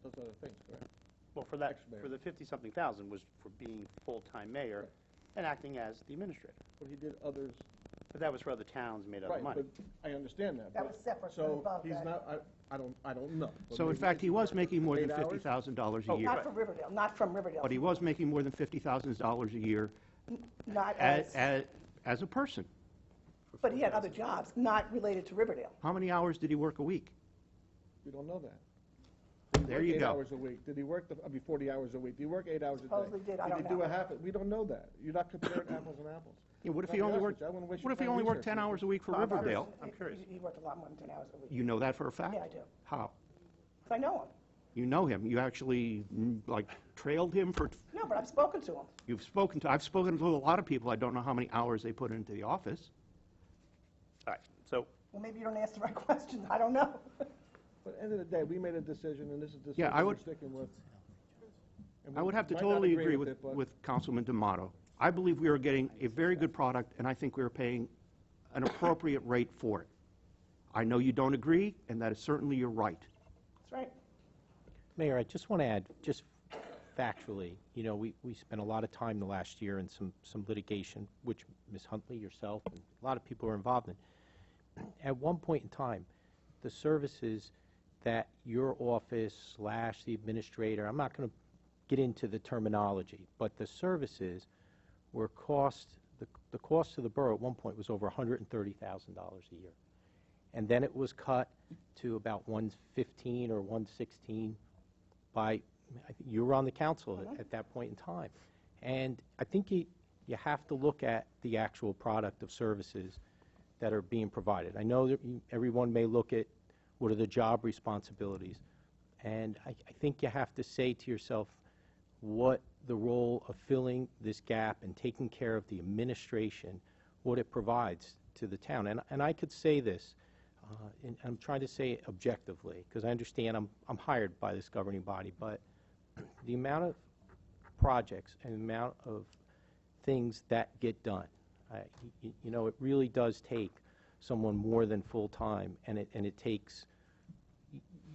does other things, correct? Well, for that, Ex-mayor. for the 50-something thousand was for being full-time mayor and acting as the administrator. But he did others. But that was for other towns, made other Right, money. but I understand that. That but- was separate from So above he's that. not, I don't know. But So in maybe fact, he was making more than 8 hours? $50,000 a year. Not from Riverdale, not from Riverdale. But he was making more than $50,000 a year Not as a person. but he had other jobs, not related to Riverdale. How many hours did he work a week? We don't know that. There you 8 go. hours a week. Did he work 40 hours a week? Did he work 8 hours a day? Supposedly did, I don't Did he do know. a half? We don't know that. You're not comparing apples and apples. Yeah, what if I'll he be only honest worked, with you, I wouldn't waste what your if he time only worked researching 10 it. hours a week for I'm Riverdale? curious. I'm curious. He worked a lot more than 10 hours a week. You know that for a fact? Yeah, I do. How? 'Cause I know him. You know him. You actually, like, trailed him for, No, but I've spoken to him. I've spoken to a lot of people. I don't know how many hours they put into the office. All right, so, Well, maybe you don't ask the right questions. I don't know. But at the end of the day, we made a decision, and this is the Yeah, decision I we're would- sticking with. And I we would have to might not totally agree with it, but- with Councilman D'Amato. I believe we are getting a very good product, and I think we are paying an appropriate rate for it. I know you don't agree, and that is certainly your right. That's right. Mayor, I just want to add, just factually, you know, we spent a lot of time the last year in some litigation, which Ms. Huntley, yourself, and a lot of people are involved in. At one point in time, the services that your office / the administrator, I'm not going to get into the terminology, but the services were the cost to the borough at one point was over $130,000 a year. And then it was cut to about 115 or 116 by, I think you were on the council at that point in time. And I think you have to look at the actual product of services that are being provided. I know that everyone may look at what are the job responsibilities, and I think you have to say to yourself what the role of filling this gap and taking care of the administration, what it provides to the town. And I could say this, and I'm trying to say it objectively, because I understand I'm hired by this governing body, but the amount of projects and the amount of things that get done, you know, it really does take someone more than full-time, and it takes,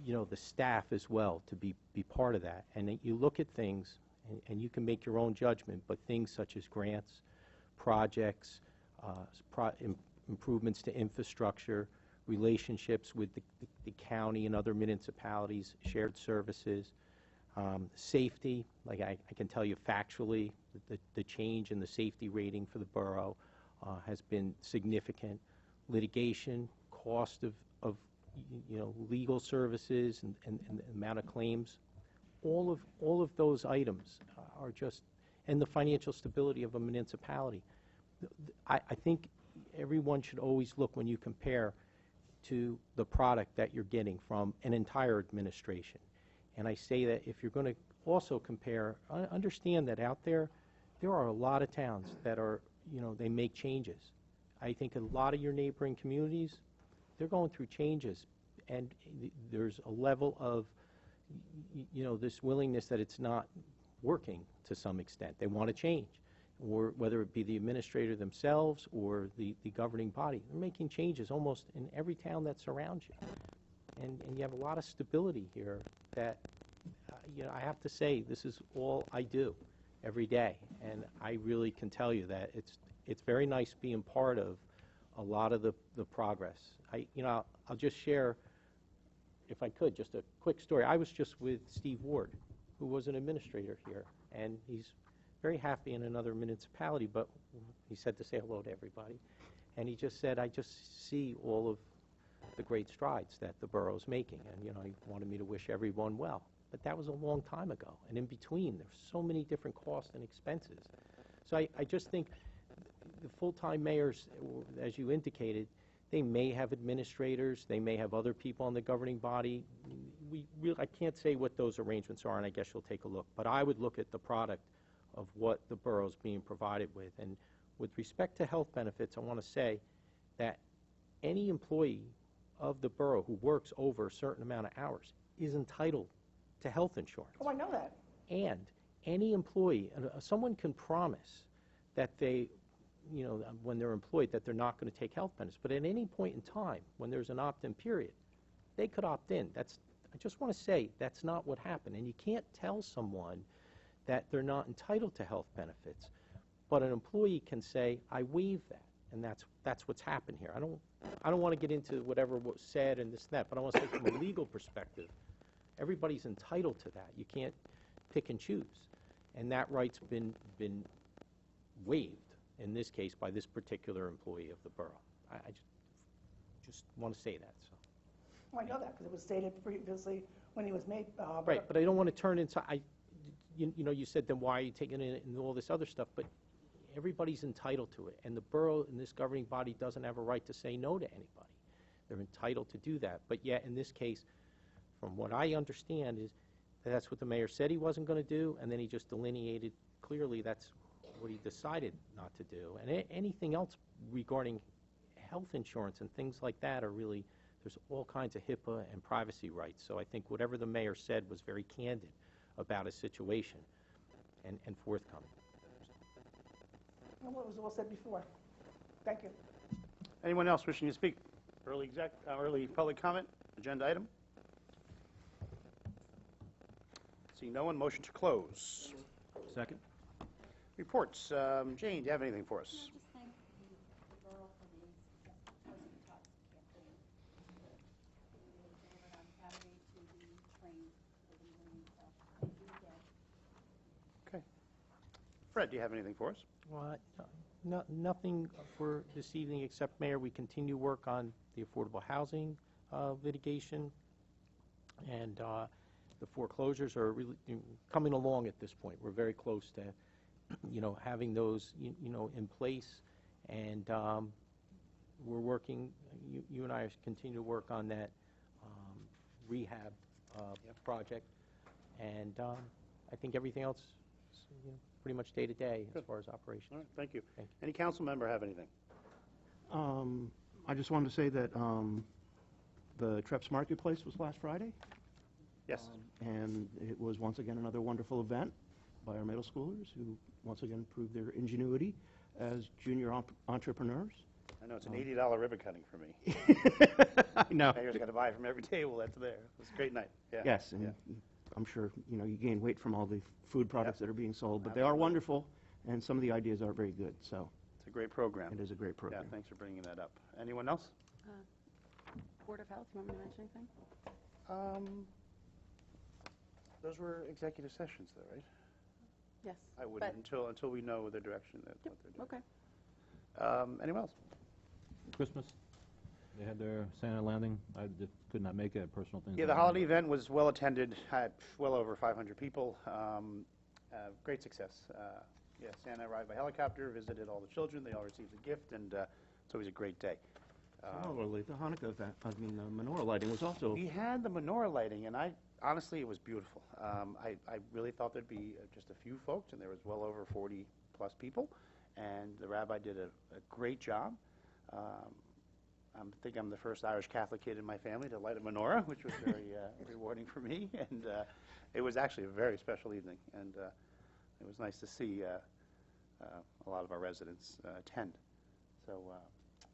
you know, the staff as well to be part of that. And you look at things, and you can make your own judgment, but things such as grants, projects, improvements to infrastructure, relationships with the county and other municipalities, shared services, safety, like I can tell you factually, the change in the safety rating for the borough has been significant. Litigation, cost of you know, legal services and the amount of claims, all of those items are just, and the financial stability of a municipality. I think everyone should always look, when you compare, to the product that you're getting from an entire administration. And I say that if you're going to also compare, understand that out there are a lot of towns that are, you know, they make changes. I think a lot of your neighboring communities, they're going through changes, and there's a level of, you know, this willingness that it's not working to some extent. They want to change, or whether it be the administrator themselves or the governing body. They're making changes almost in every town that surrounds you. And you have a lot of stability here that, you know, I have to say, this is all I do every day. And I really can tell you that it's very nice being part of a lot of the progress. You know, I'll just share, if I could, just a quick story. I was just with Steve Ward, who was an administrator here, and he's very happy in another municipality, but he said to say hello to everybody. And he just said, I just see all of the great strides that the borough's making, and, you know, he wanted me to wish everyone well. But that was a long time ago, and in between, there's so many different costs and expenses. So I just think the full-time mayors, as you indicated, They may have administrators, they may have other people on the governing body. I can't say what those arrangements are, and I guess you'll take a look. But I would look at the product of what the borough's being provided with. And with respect to health benefits, I want to say that any employee of the borough who works over a certain amount of hours is entitled to health insurance. Oh, I know that. And any employee, someone can promise that they, when they're employed, that they're not going to take health benefits. But at any point in time, when there's an opt-in period, they could opt in. I just want to say that's not what happened. And you can't tell someone that they're not entitled to health benefits. But an employee can say, I waive that. And that's what's happened here. I don't want to get into whatever was said and this and that, but I want to say from a legal perspective, everybody's entitled to that. You can't pick and choose. And that right's been waived, in this case, by this particular employee of the borough. I just want to say that. So. Well, I know that because it was stated previously when he was made. Right, but I don't want to turn into, you said, then why are you taking it and all this other stuff? But everybody's entitled to it. And the borough in this governing body doesn't have a right to say no to anybody. They're entitled to do that. But yet, in this case, from what I understand, is that's what the mayor said he wasn't going to do, and then he just delineated clearly that's what he decided not to do. And anything else regarding health insurance and things like that are really, there's all kinds of HIPAA and privacy rights. So I think whatever the mayor said was very candid about his situation and forthcoming. Well, it was all said before. Thank you. Anyone else wishing to speak? Early public comment, agenda item? Seeing no one, motion to close. Second? Reports. Jane, do you have anything for us? Just thank the borough for the Person Talks campaign. We were delivered on Saturday to the train for the morning, so thank you again. Okay. Fred, do you have anything for us? Nothing for this evening except, Mayor, we continue work on the affordable housing litigation, and the foreclosures are really coming along at this point. We're very close to, having those, in place, and we're working. You and I continue to work on that rehab project, and I think everything else is, pretty much day to day as far as operations. All right, thank you. Thank you. Any council member have anything? I just wanted to say that the Treps Marketplace was last Friday. Yes. And it was once again another wonderful event by our middle schoolers who once again proved their ingenuity as junior entrepreneurs. I know it's an $80 ribbon cutting for me. I know. Mayor's got to buy from every table that's there. It was a great night. Yeah. Yes, and I'm sure you gain weight from all the food products that are being sold, but they are wonderful, and some of the ideas are very good. So it's a great program. it is a great program. Yeah, thanks for bringing that up. Anyone else? Board of Health, you want me to mention anything? Those were executive sessions, though, right? Yes. I wouldn't until we know the direction that what they're doing. Okay. Anyone else? Christmas, they had their Santa landing. I just could not make it, personal things. Yeah, the holiday event was well attended, had well over 500 people. Great success. Yeah, Santa arrived by helicopter, visited all the children. They all received a gift, and it's always a great day. Similarly, the Hanukkah event, the menorah lighting was also... We had the menorah lighting, and honestly, it was beautiful. I really thought there'd be just a few folks, and there was well over 40-plus people, and the rabbi did a great job. I think I'm the first Irish Catholic kid in my family to light a menorah, which was very rewarding for me, and it was actually a very special evening, and it was nice to see a lot of our residents attend. So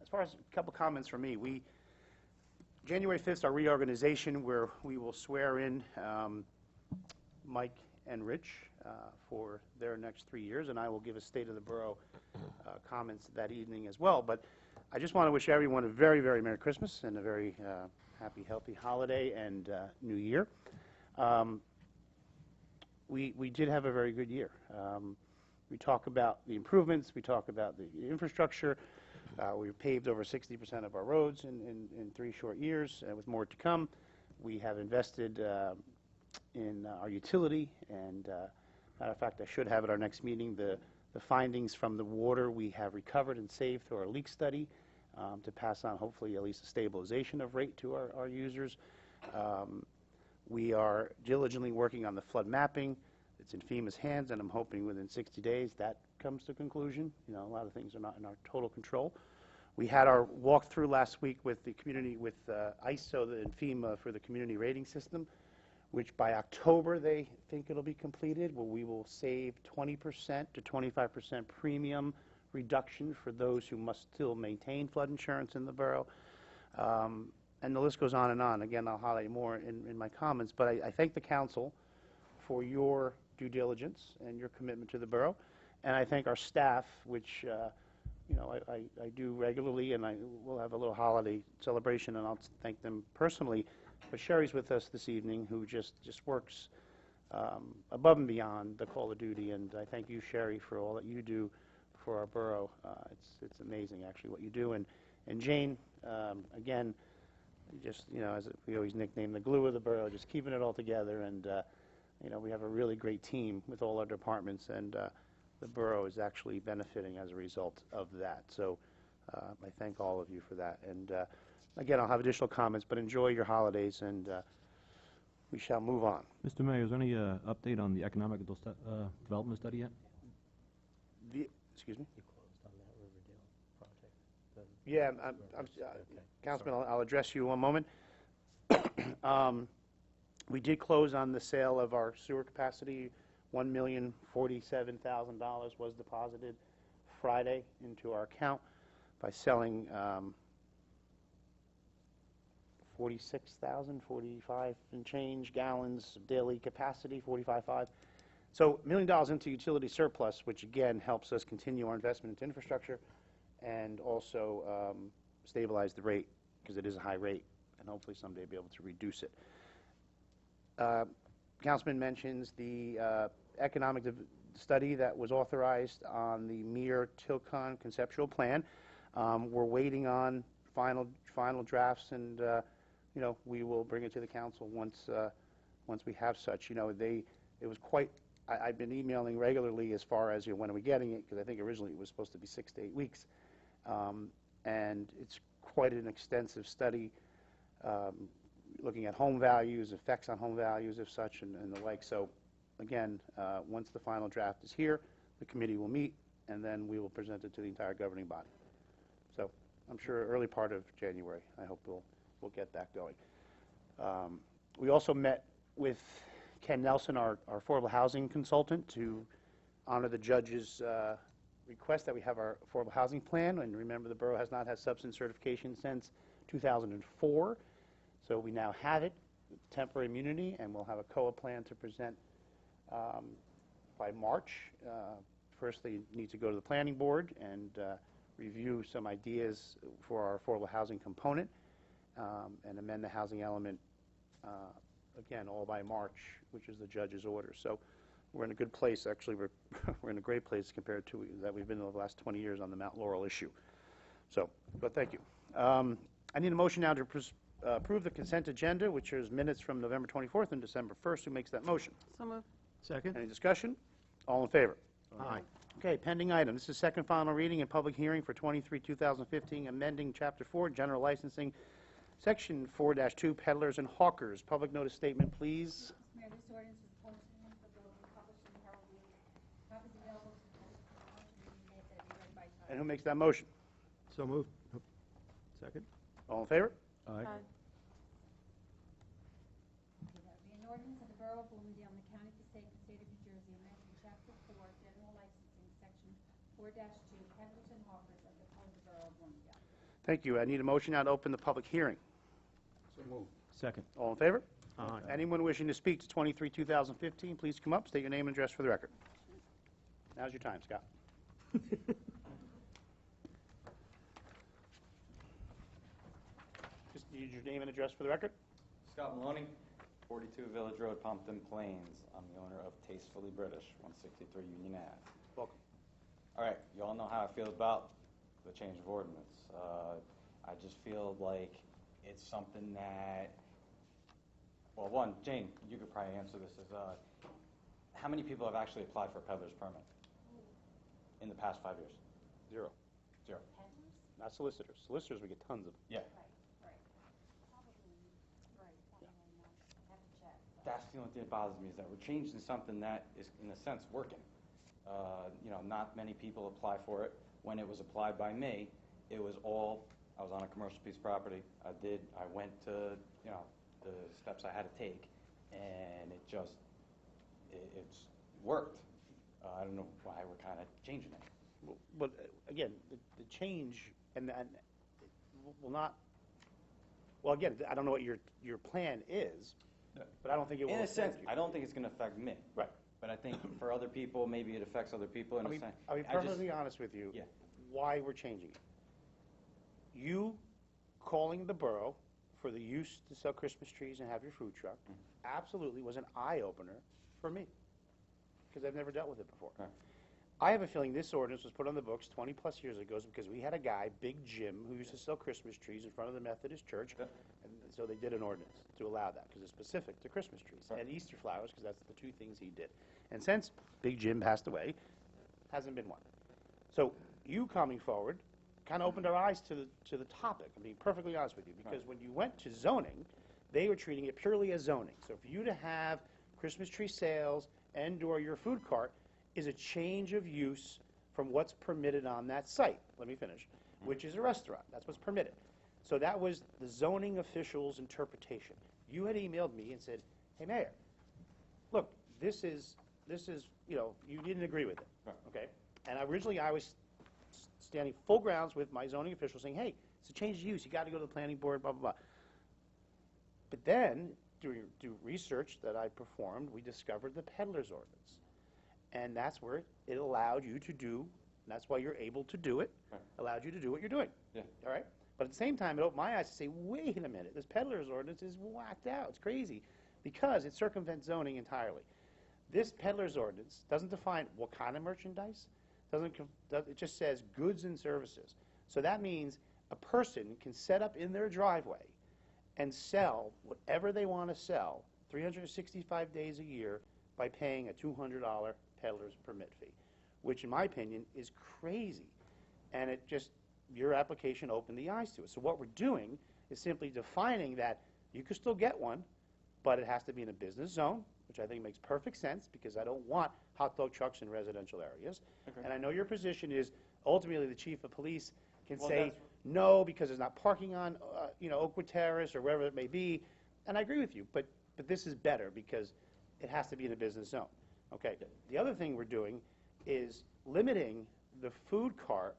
as far as a couple comments from me, January 5th is our reorganization where we will swear in Mike and Rich for their next 3 years, and I will give a State of the Borough comments that evening as well. But I just want to wish everyone a very, very Merry Christmas and a very happy, healthy holiday and New Year. We did have a very good year. We talk about the improvements, we talk about the infrastructure. We've paved over 60% of our roads in 3 short years, with more to come. We have invested in our utility, and matter of fact, I should have at our next meeting the findings from the water we have recovered and saved through our leak study. to pass on hopefully at least a stabilization of rate to our users. We are diligently working on the flood mapping. It's in FEMA's hands, and I'm hoping within 60 days that comes to conclusion. You know, a lot of things are not in our total control. We had our walkthrough last week with the community, with ISO and FEMA for the community rating system, which by October they think it'll be completed, where we will save 20% to 25% premium reduction for those who must still maintain flood insurance in the borough. And the list goes on and on. Again, I'll highlight more in my comments, but I thank the council for your due diligence and your commitment to the borough. And I thank our staff, which you know, I do regularly, and I will have a little holiday celebration, and I'll thank them personally. But Sherry's with us this evening, who just works above and beyond the call of duty, and I thank you, Sherry, for all that you do for our borough. It's amazing, actually, what you do. And Jane, again, just, you know, as we always nickname the glue of the borough, just keeping it all together. And you know, we have a really great team with all our departments, and the borough is actually benefiting as a result of that. So I thank all of you for that. And again, I'll have additional comments, but enjoy your holidays, and we shall move on. Mr. Mayor, is there any update on the economic development study yet? Excuse me? You closed on that Riverdale project? Yeah, Councilman, I'll address you one moment. We did close on the sale of our sewer capacity. $1,047,000 was deposited Friday into our account by selling 45 and change gallons of daily capacity, 45.5. So $1 million into utility surplus, which again helps us continue our investment into infrastructure and also stabilize the rate, because it is a high rate, and hopefully someday be able to reduce it. Councilman mentions the economic study that was authorized on the Mir-Tilcon conceptual plan. We're waiting on final drafts, and you know, we will bring it to the council once we have such. You know, it was quite. I've been emailing regularly as far as, you know, when are we getting it, because I think originally it was supposed to be 6 to 8 weeks, and it's quite an extensive study. Looking at home values, effects on home values of such, and the like. So again, once the final draft is here, the committee will meet, and then we will present it to the entire governing body. So I'm sure early part of January, I hope we'll get that going. We also met with Ken Nelson, our affordable housing consultant, to honor the judge's request that we have our affordable housing plan. And remember, the borough has not had substance certification since 2004. So we now have it, temporary immunity, and we'll have a COA plan to present by March. First, they need to go to the planning board and review some ideas for our affordable housing component and amend the housing element, again, all by March, which is the judge's order. So we're in a good place. Actually, we're in a great place compared to that we've been in the last 20 years on the Mount Laurel issue. So, but thank you. I need a motion now to approve the consent agenda, which is minutes from November 24th and December 1st. Who makes that motion? So moved. Second? Any discussion? All in favor? Aye. Okay, pending item. This is second final reading and public hearing for 23-2015, amending Chapter 4, General Licensing, Section 4-2, Peddlers and Hawkers. Public notice statement, please. Mayor, this ordinance is posted in the bill and published in the Herald News. Copies available to the public for motion being made that be read by title. And who makes that motion? So moved. Second? All in favor? Aye. Okay, that would be an ordinance of the Borough of Bloomingdale in the County of Passaic, State of New Jersey, amending Chapter 4, General Licensing, Section 4-2, Peddlers and Hawkers of the Code of the Borough of Bloomingdale. Thank you. I need a motion now to open the public hearing. So moved. Second. All in favor? Aye. Anyone wishing to speak to 23-2015, please come up, state your name and address for the record. Now's your time, Scott. Just need your name and address for the record. Scott Maloney, 42 Village Road, Pompton Plains. I'm the owner of Tastefully British, 163 Union Ave. Welcome. All right, you all know how I feel about the change of ordinance. I just feel like it's something that, well, one, Jane, you could probably answer this, is how many people have actually applied for a peddler's permit in the past 5 years? Zero. Zero. not solicitors. Solicitors, we get tons of them. Yeah. That's the only thing that bothers me, is that we're changing something that is, in a sense, working. You know, not many people apply for it. When it was applied by me, it was all, I was on a commercial piece of property. I went to, you know, the steps I had to take, and it just, it's worked. I don't know why we're kind of changing it. But again, the change, and will not, well, again, I don't know what your plan is, but I don't think it will In a affect sense, you. I don't think it's going to affect me. Right. But I think for other people, maybe it affects other people in a sense. I'll be perfectly honest with you, Yeah. why we're changing it. You calling the borough for the use to sell Christmas trees and have your food truck absolutely was an eye-opener for me, because I've never dealt with it before. Right. I have a feeling this ordinance was put on the books 20-plus years ago because we had a guy, Big Jim, who used to sell Christmas trees in front of the Methodist church, and so they did an ordinance to allow that, because it's specific to Christmas trees, and Easter flowers, because that's the two things he did. And since Big Jim passed away, hasn't been one. So you coming forward kind of opened our eyes to the topic, I'm being perfectly honest with you, because when you went to zoning, they were treating it purely as zoning. So for you to have Christmas tree sales and/or your food cart is a change of use from what's permitted on that site, let me finish, which is a restaurant. That's what's permitted. So that was the zoning official's interpretation. You had emailed me and said, hey, Mayor, look, this is, you know, you didn't agree with it, okay? And originally I was standing full grounds with my zoning official saying, hey, it's a change of use, you got to go to the planning board, blah, blah, blah. But then, through research that I performed, we discovered the peddler's ordinance. And that's where it allowed you to do, and that's why you're able to do it, allowed you to do what you're doing. Yeah. All right? But at the same time, it opened my eyes to say, wait a minute, this peddler's ordinance is whacked out. It's crazy, because it circumvents zoning entirely. This peddler's ordinance doesn't define what kind of merchandise, it just says goods and services. So that means a person can set up in their driveway and sell whatever they want to sell 365 days a year by paying a $200 peddler's permit fee, which in my opinion is crazy. And it just, your application opened the eyes to it. So what we're doing is simply defining that you can still get one, but it has to be in a business zone, which I think makes perfect sense, because I don't want hot dog trucks in residential areas. Okay. And I know your position is ultimately the chief of police can Well, say no because there's not parking on you know, Oakwood Terrace or wherever it may be, and I agree with you, but this is better because it has to be in a business zone. Okay. The other thing we're doing is limiting the food cart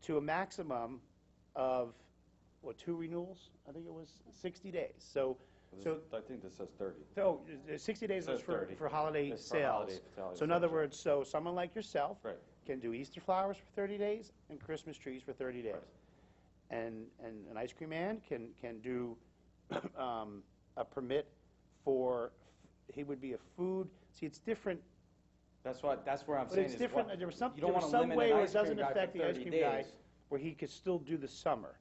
to a maximum of, what, 2 renewals? I think it was 60 days. So I think this says 30. so 60 days It says is for 30. holiday It's for sales. holiday So in other words, so someone like yourself Right. can do Easter flowers for 30 days and Christmas trees for 30 days. And an ice cream man can do a permit for, he would be a food, see, it's different. That's where I'm But saying it's is different, what- there was some, you there don't was wanna some limit way an where it ice cream doesn't guy for affect the ice 30 cream guy, days. where he could still do the summer.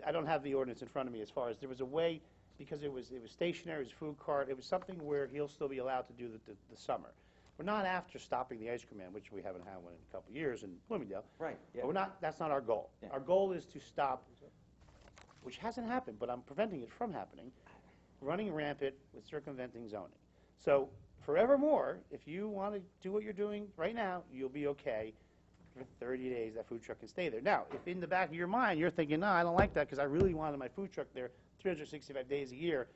I don't have the ordinance in front of me as far as, there was a way, because it was stationary, it was food cart, it was something where he'll still be allowed to do the summer. We're not after stopping the ice cream man, which we haven't had one in a couple of years in Bloomingdale. Right, yeah. But we're not, that's not our goal. Yeah. Our goal is to stop, which hasn't happened, but I'm preventing it from happening, running rampant with circumventing zoning. So forevermore, if you want to do what you're doing right now, you'll be okay. For 30 days, that food truck can stay there. Now, if in the back of your mind, you're thinking, no, I don't like that because I really wanted my food truck there 365 days a year,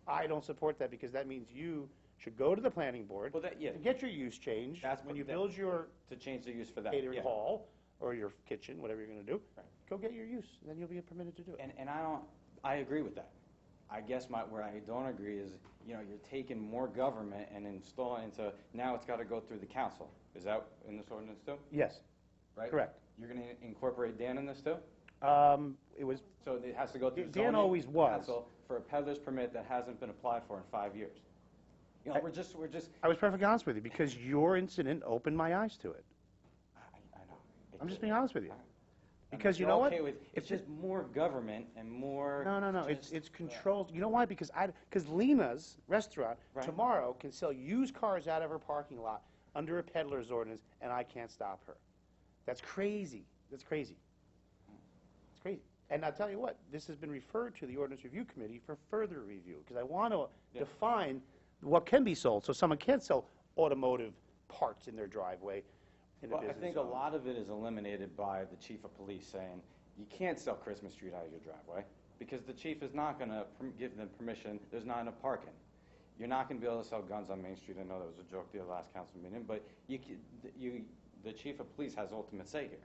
I don't support that, because that means you should go to the planning board Well, that, yeah. to get your use changed. That's When what you that- build your To change the use for that. catering yeah. hall or your kitchen, whatever you're going to do, Right. go get your use, and then you'll be permitted to do it. And I agree with that. I guess where I don't agree is, you know, you're taking more government and installing into, now it's got to go through the council. Is that in this ordinance too? Yes, Right? correct. You're going to incorporate Dan in this too? It was, So it has to go through Dan zoning always was. council for a peddler's permit that hasn't been applied for in 5 years. You know, we're just, I was perfectly honest with you, because your incident opened my eyes to it. I know. I'm just being honest with you. I'm Because you know what? okay with- It's just more government and more. No, just, it's controlled. You know why? Because Lena's restaurant Right. tomorrow can sell used cars out of her parking lot under a peddler's ordinance, and I can't stop her. That's crazy. That's crazy. crazy. And I'll tell you what, this has been referred to the Ordinance Review Committee for further review, because I want to define what can be sold, so someone can't sell automotive parts in their driveway in a Well, I business think a zone. lot of it is eliminated by the chief of police saying, you can't sell Christmas trees out of your driveway, because the chief is not going to give them permission, there's not enough parking. You're not going to be able to sell guns on Main Street. I know that was a joke the last council meeting, but the chief of police has ultimate say here.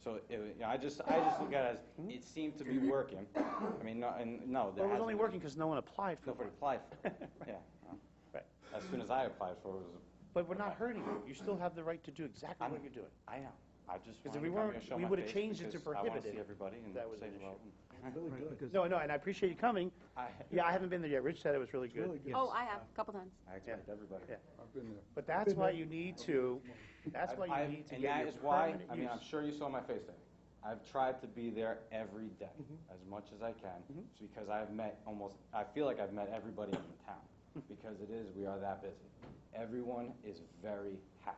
So I just look at it as, it seemed to be working. I mean, no, and no. Well, it was only working because no one applied for it. Nobody applied for it, yeah. Right. As soon as I applied for it, it was. But we're not hurting you. You still have the right to do exactly what you're doing. I know. I just Because wanted if we to come here weren't, and show we my would have face changed it to because I want to prohibited. see everybody and That was say an hello. Really good. No, and I appreciate you coming. Yeah, I haven't been there yet. Rich said it was really good. Oh, I have, a couple times. I expect everybody. Yeah. I've been there. But that's why you need to, that's why you need to And get that your is why, permanent I mean, I'm use. sure you saw my face there. I've tried to be there every day, as much as I can, because I've met I feel like I've met everybody in town, because we are that busy. Everyone is very happy.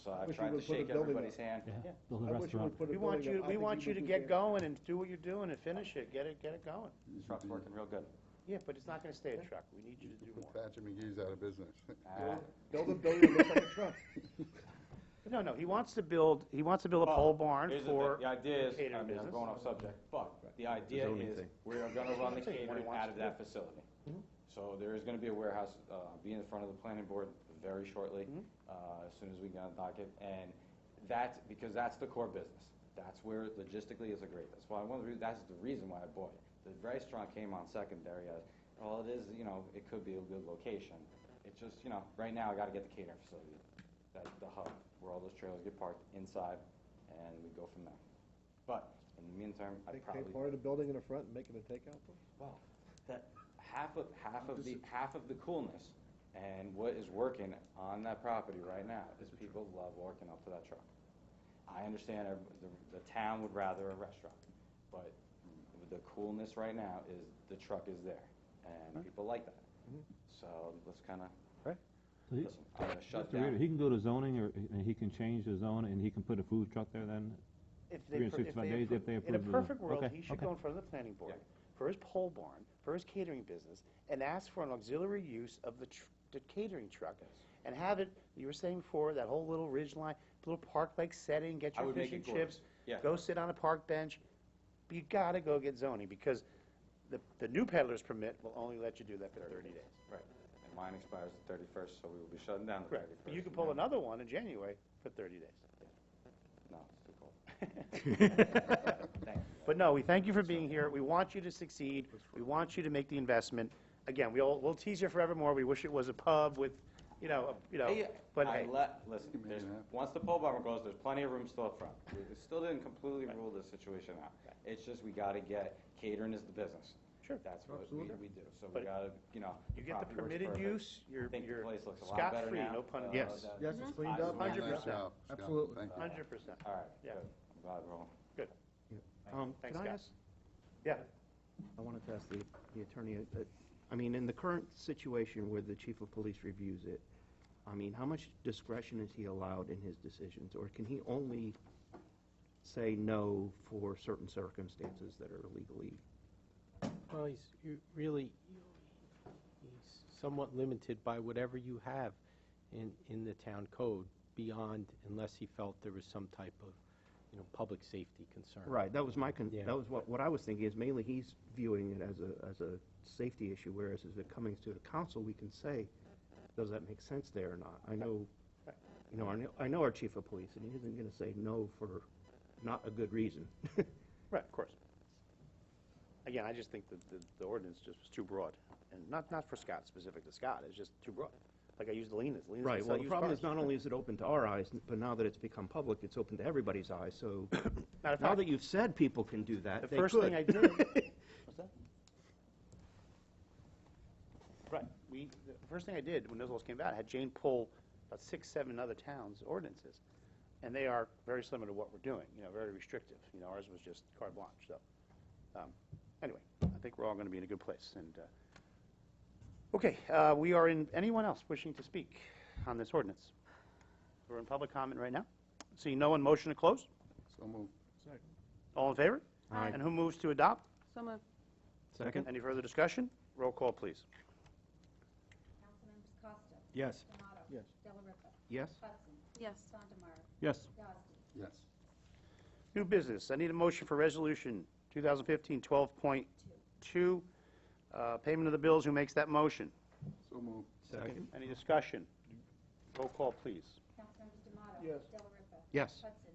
So I've Wish you tried to would put a shake building everybody's up. hand. Yeah, build a I wish you restaurant. would put a We want building you, up. I we think want you to would get do that. going and do what you're doing and finish it. Get it going. This truck's working real good. Yeah, but it's not gonna stay a truck. We need you to do Put more. Thatcher McGee's out of business. Build a building that looks like a truck. No, he wants to build a pole barn Here's for the idea is, catering I mean, I'm business. going off subject, but the idea zoning is, thing. we are gonna run the That's what he catering wants out to of that facility. So there is gonna be a warehouse, be in front of the planning board very shortly, as soon as we get on the docket, and because that's the core business. That's where logistically is a great, that's the reason why I bought it. The restaurant came on secondary as, well, it is, it could be a good location. It's just, right now I gotta get the catering facility, that's the hub, where all those trailers get parked inside, and we go from there. But, in the meantime, I'd Take probably. part of the building in the front and make it a takeout place? Well, that half of the coolness and what is working on that property right now is people love walking up to that truck. I understand the town would rather a restaurant, but the coolness right now is the truck is there, and people like that. So let's kind of, So he- listen, I'm going to shut Mr. Reader, down. he can go to zoning, and he can change the zone, and he can put a food truck there then? If they 365 days if they in a approve the- perfect world, okay, he should okay. go in front of the planning board for his pole barn, for his catering business, and ask for an auxiliary use of the catering truck, and have it, you were saying before, that whole little ridge line, little park-like setting, get I your would make fish and it gorgeous. chips, Yeah. go sit on a park bench. But you gotta go get zoning, because the new peddler's permit will only let you do that for 30 days. Right, and mine expires the 31st, so we will be shutting down the 31st. Correct. But you can pull another one in January for 30 days. No, it's too cold. Thank you. But no, we thank you for being here. We want you to succeed. We want you to make the investment. Again, we'll tease you forevermore. We wish it was a pub with, Hey, but I hey. listen, once the pole barn goes, there's plenty of room still up front. We still didn't completely rule this situation out. It's just we gotta get, catering is the business. Sure. That's what we do. So we But gotta, You get the property works permitted perfect. use, I think the place looks a lot better scot-free, now. no pun Uh, intended. that- Yes, it's cleaned up. 100%. Scott, Absolutely. thank you. 100%. All right, Yeah. good. I'm glad we're all. Good. Can Thanks, I Scott. ask, Yeah. I wanted to ask the attorney, I mean, in the current situation where the chief of police reviews it, I mean, how much discretion is he allowed in his decisions? Or can he only say no for certain circumstances that are legally? Well, he's somewhat limited by whatever you have in the town code beyond, unless he felt there was some type of, public safety concern. Right, that was Yeah. that was what I was thinking, is mainly he's viewing it as a safety issue, whereas as it coming to the council, we can say, does that make sense there or not? I know, I know our chief of police, and he isn't gonna say no for not a good reason. Right, of course. Again, I just think that the ordinance just was too broad. And not for Scott, specific to Scott, it's just too broad. Like I used Lena's. Lena's Right, can well, sell the used problem cars. is not only is it open to our eyes, but now that it's become public, it's open to everybody's eyes, so Matter of now fact, that you've said people can do that, the they first could. thing I did. What's that? Right. The first thing I did when those laws came out, I had Jane pull about 6, 7 other towns' ordinances. And they are very similar to what we're doing, very restrictive. Ours was just carte blanche, so. Anyway, I think we're all going to be in a good place. And okay, we are in, anyone else wishing to speak on this ordinance? We're in public comment right now. Seeing no one, motion to close? So moved. All in favor? Aye. And who moves to adopt? So moved. Second? Any further discussion? Roll call, please. Councilmembers Costa. Yes. Tomato. Yes. Delariva. Yes? Hudson. Yes. Sondemire. Yes. Yazdi. Yes. New business. I need a motion for Resolution 2015-12.2, payment of the bills. Who makes that motion? So moved. Second? Any discussion? Roll call, please. Councilmembers Tomato. Yes. Delariva. Yes. Hudson.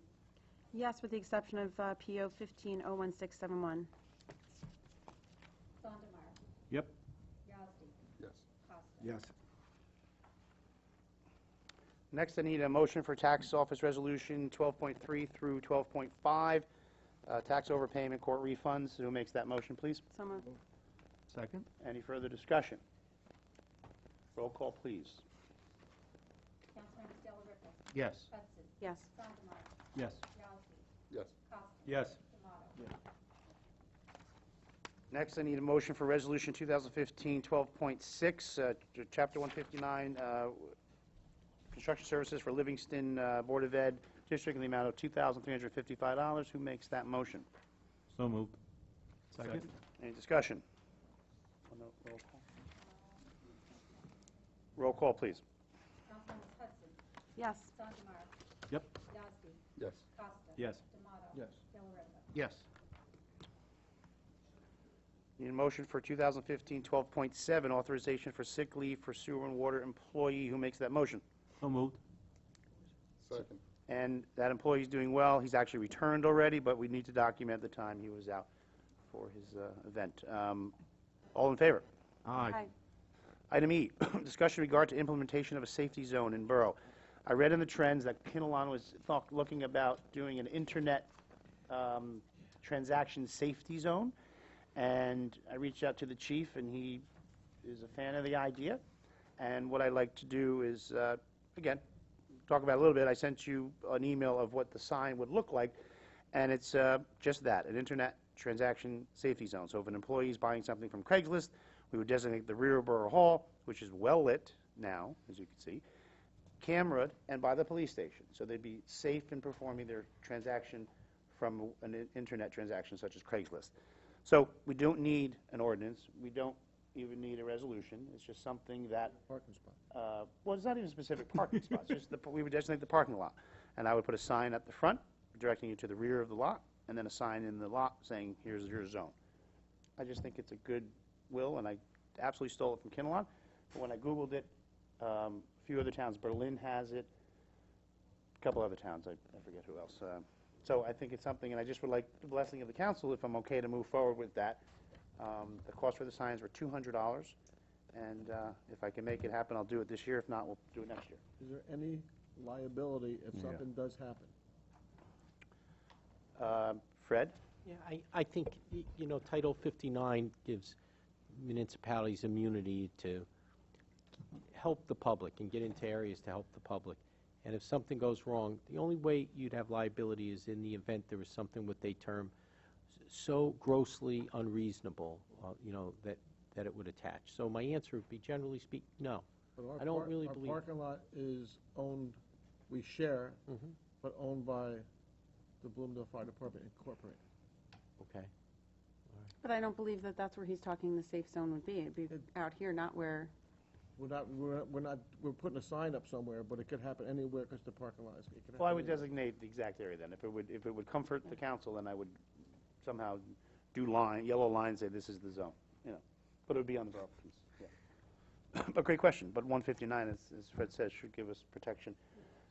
Yes, with the exception of PO 15-01671. Sondemire. Yep. Yazdi. Yes. Costa. Yes. Next, I need a motion for Tax Office Resolution 12.3 through 12.5, tax overpayment court refunds. Who makes that motion, please? So moved. Second? Any further discussion? Roll call, please. Councilmembers Delariva. Yes. Hudson. Yes. Sondemire. Yes. Yazdi. Yes. Costa. Yes. Tomato. Next, I need a motion for Resolution 2015-12.6, Chapter 159, Construction Services for Livingston Board of Ed District in the amount of $2,355. Who makes that motion? So moved. Second? Any discussion? Roll call. Roll call, please. Councilmembers Hudson. Yes. Sondemire. Yep. Yazdi. Yes. Costa. Yes. Tomato. Yes. Delariva. Yes. Need a motion for 2015-12.7, authorization for sick leave for sewer and water employee. Who makes that motion? So moved. Second. And that employee's doing well. He's actually returned already, but we need to document the time he was out for his event. All in favor? Aye. Item E, discussion in regard to implementation of a safety zone in Borough. I read in the trends that Kinnelon was looking about doing an internet transaction safety zone, and I reached out to the chief, and he is a fan of the idea. And what I'd like to do is, again, talk about it a little bit. I sent you an email of what the sign would look like, and it's just that, an internet transaction safety zone. So if an employee is buying something from Craigslist, we would designate the rear of Borough Hall, which is well lit now, as you can see, cameraed, and by the police station. So they'd be safe in performing their transaction from an internet transaction such as Craigslist. So we don't need an ordinance. We don't even need a resolution. It's just something that, Parking spot. well, it's not even specific parking spots. Just we would designate the parking lot. And I would put a sign at the front directing you to the rear of the lot, and then a sign in the lot saying, here's your zone. I just think it's a good will, and I absolutely stole it from Kinnelon. But when I Googled it, a few other towns, Berlin has it, a couple other towns, I forget who else. So I think it's something, and I just would like the blessing of the council if I'm okay to move forward with that. The cost for the signs were $200, and if I can make it happen, I'll do it this year. If not, we'll do it next year. Is there any liability if something does happen? Fred? Yeah, I think, Title 59 gives municipalities immunity to help the public and get into areas to help the public. And if something goes wrong, the only way you'd have liability is in the event there was something what they term so grossly unreasonable, that it would attach. So my answer would be, generally speaking, no. But I don't really our believe. parking lot is owned, we share, but owned by the Bloomingdale Fire Department Incorporated. Okay. But I don't believe that that's where he's talking the safe zone would be. It'd be out here, not where, We're putting a sign up somewhere, but it could happen anywhere because the parking lot is. Well, I would designate the exact area then. If it would comfort the council, then I would somehow do yellow lines, say this is the zone, But it would be on the borough piece, yeah. But great question. But 159, as Fred says, should give us protection.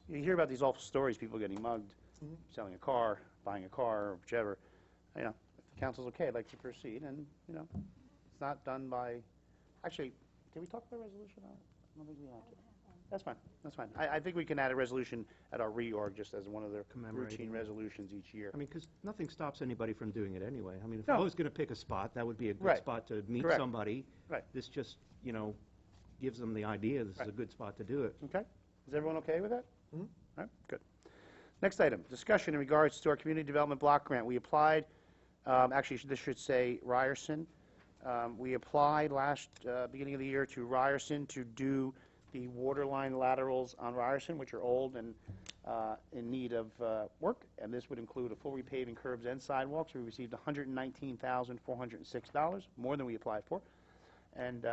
You hear about these awful stories, people getting mugged, selling a car, buying a car, or whichever. If the council's okay, I'd like to proceed, and, it's not done by, actually, did we talk about a resolution on it? I don't think we have to. That's fine, that's fine. I think we can add a resolution at our reorg, just as one of their routine resolutions each year. I mean, because nothing stops anybody from doing it anyway. I mean, if No. I was going to pick a spot, that would be a good Right. spot to meet Correct. somebody. Right. This just, gives them the idea this is a good spot to do it. Okay? Is everyone okay with that? All right, good. Next item, discussion in regards to our community development block grant. We applied, actually, this should say Ryerson. We applied beginning of the year to Ryerson to do the water line laterals on Ryerson, which are old and in need of work, and this would include a full repaving curbs and sidewalks. We received $119,406, more than we applied for. And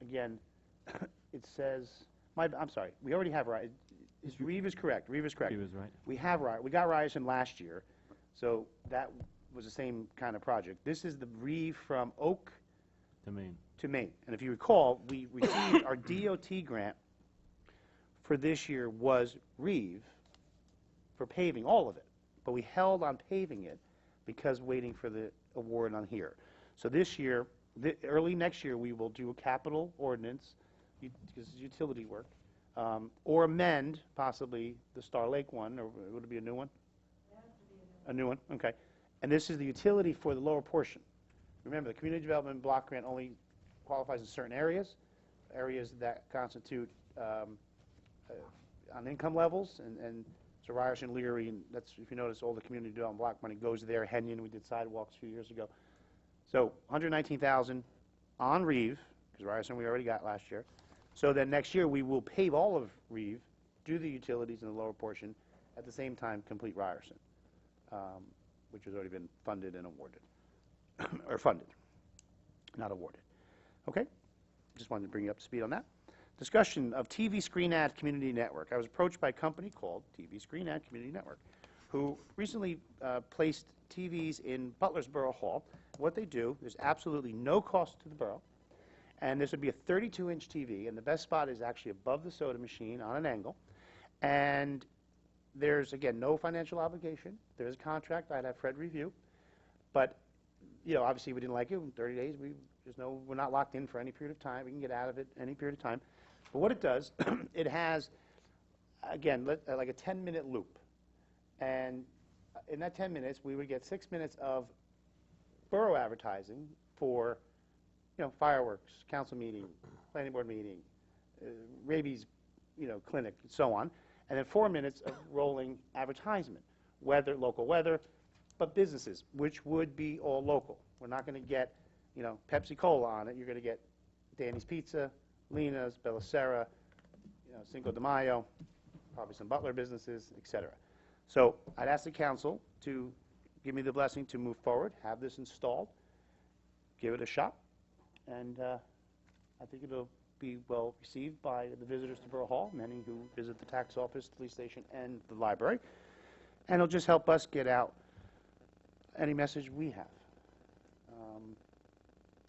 again, it says, I'm sorry, we already have, Reeve is correct, Reeve is correct. He was right. We have, we got Ryerson last year, so that was the same kind of project. This is the Reeve from Oak To Maine. to Maine. And if you recall, we received our DOT grant for this year was Reeve for paving all of it, but we held on paving it because waiting for the award on here. So this year, early next year, we will do a capital ordinance, because it's utility work, or amend possibly the Star Lake one, or would it be a new one? A new one, okay. And this is the utility for the lower portion. Remember, the community development block grant only qualifies in certain areas that constitute on income levels, and so Ryerson, Leary, and that's, if you notice, all the community development block money goes there. Henyon, we did sidewalks a few years ago. So $119,000 on Reeve, because Ryerson we already got last year. So then next year we will pave all of Reeve, do the utilities in the lower portion, at the same time complete Ryerson, which has already been funded and awarded, or funded, not awarded. Okay, just wanted to bring you up to speed on that. Discussion of TV Screen Ad Community Network. I was approached by a company called TV Screen Ad Community Network, who recently placed TVs in Butler's Borough Hall. What they do, there's absolutely no cost to the borough, and this would be a 32-inch TV, and the best spot is actually above the soda machine on an angle. And there's, again, no financial obligation. There's a contract I'd have Fred review, but, you know, obviously we didn't like it. In 30 days, we're not locked in for any period of time. We can get out of it any period of time. But what it does, it has, again, like a 10-minute loop. And in that 10 minutes, we would get 6 minutes of borough advertising for, you know, fireworks, council meeting, planning board meeting, rabies, you know, clinic, and so on. And then 4 minutes of rolling advertisement, weather, local weather, but businesses, which would be all local. We're not going to get, you know, Pepsi Cola on it. You're going to get Danny's Pizza, Lena's, Bellicera, you know, Cinco de Mayo, probably some Butler businesses, et cetera. So I'd ask the council to give me the blessing to move forward, have this installed, give it a shot, and I think it'll be well received by the visitors to Borough Hall, many who visit the tax office, police station, and the library. And it'll just help us get out any message we have.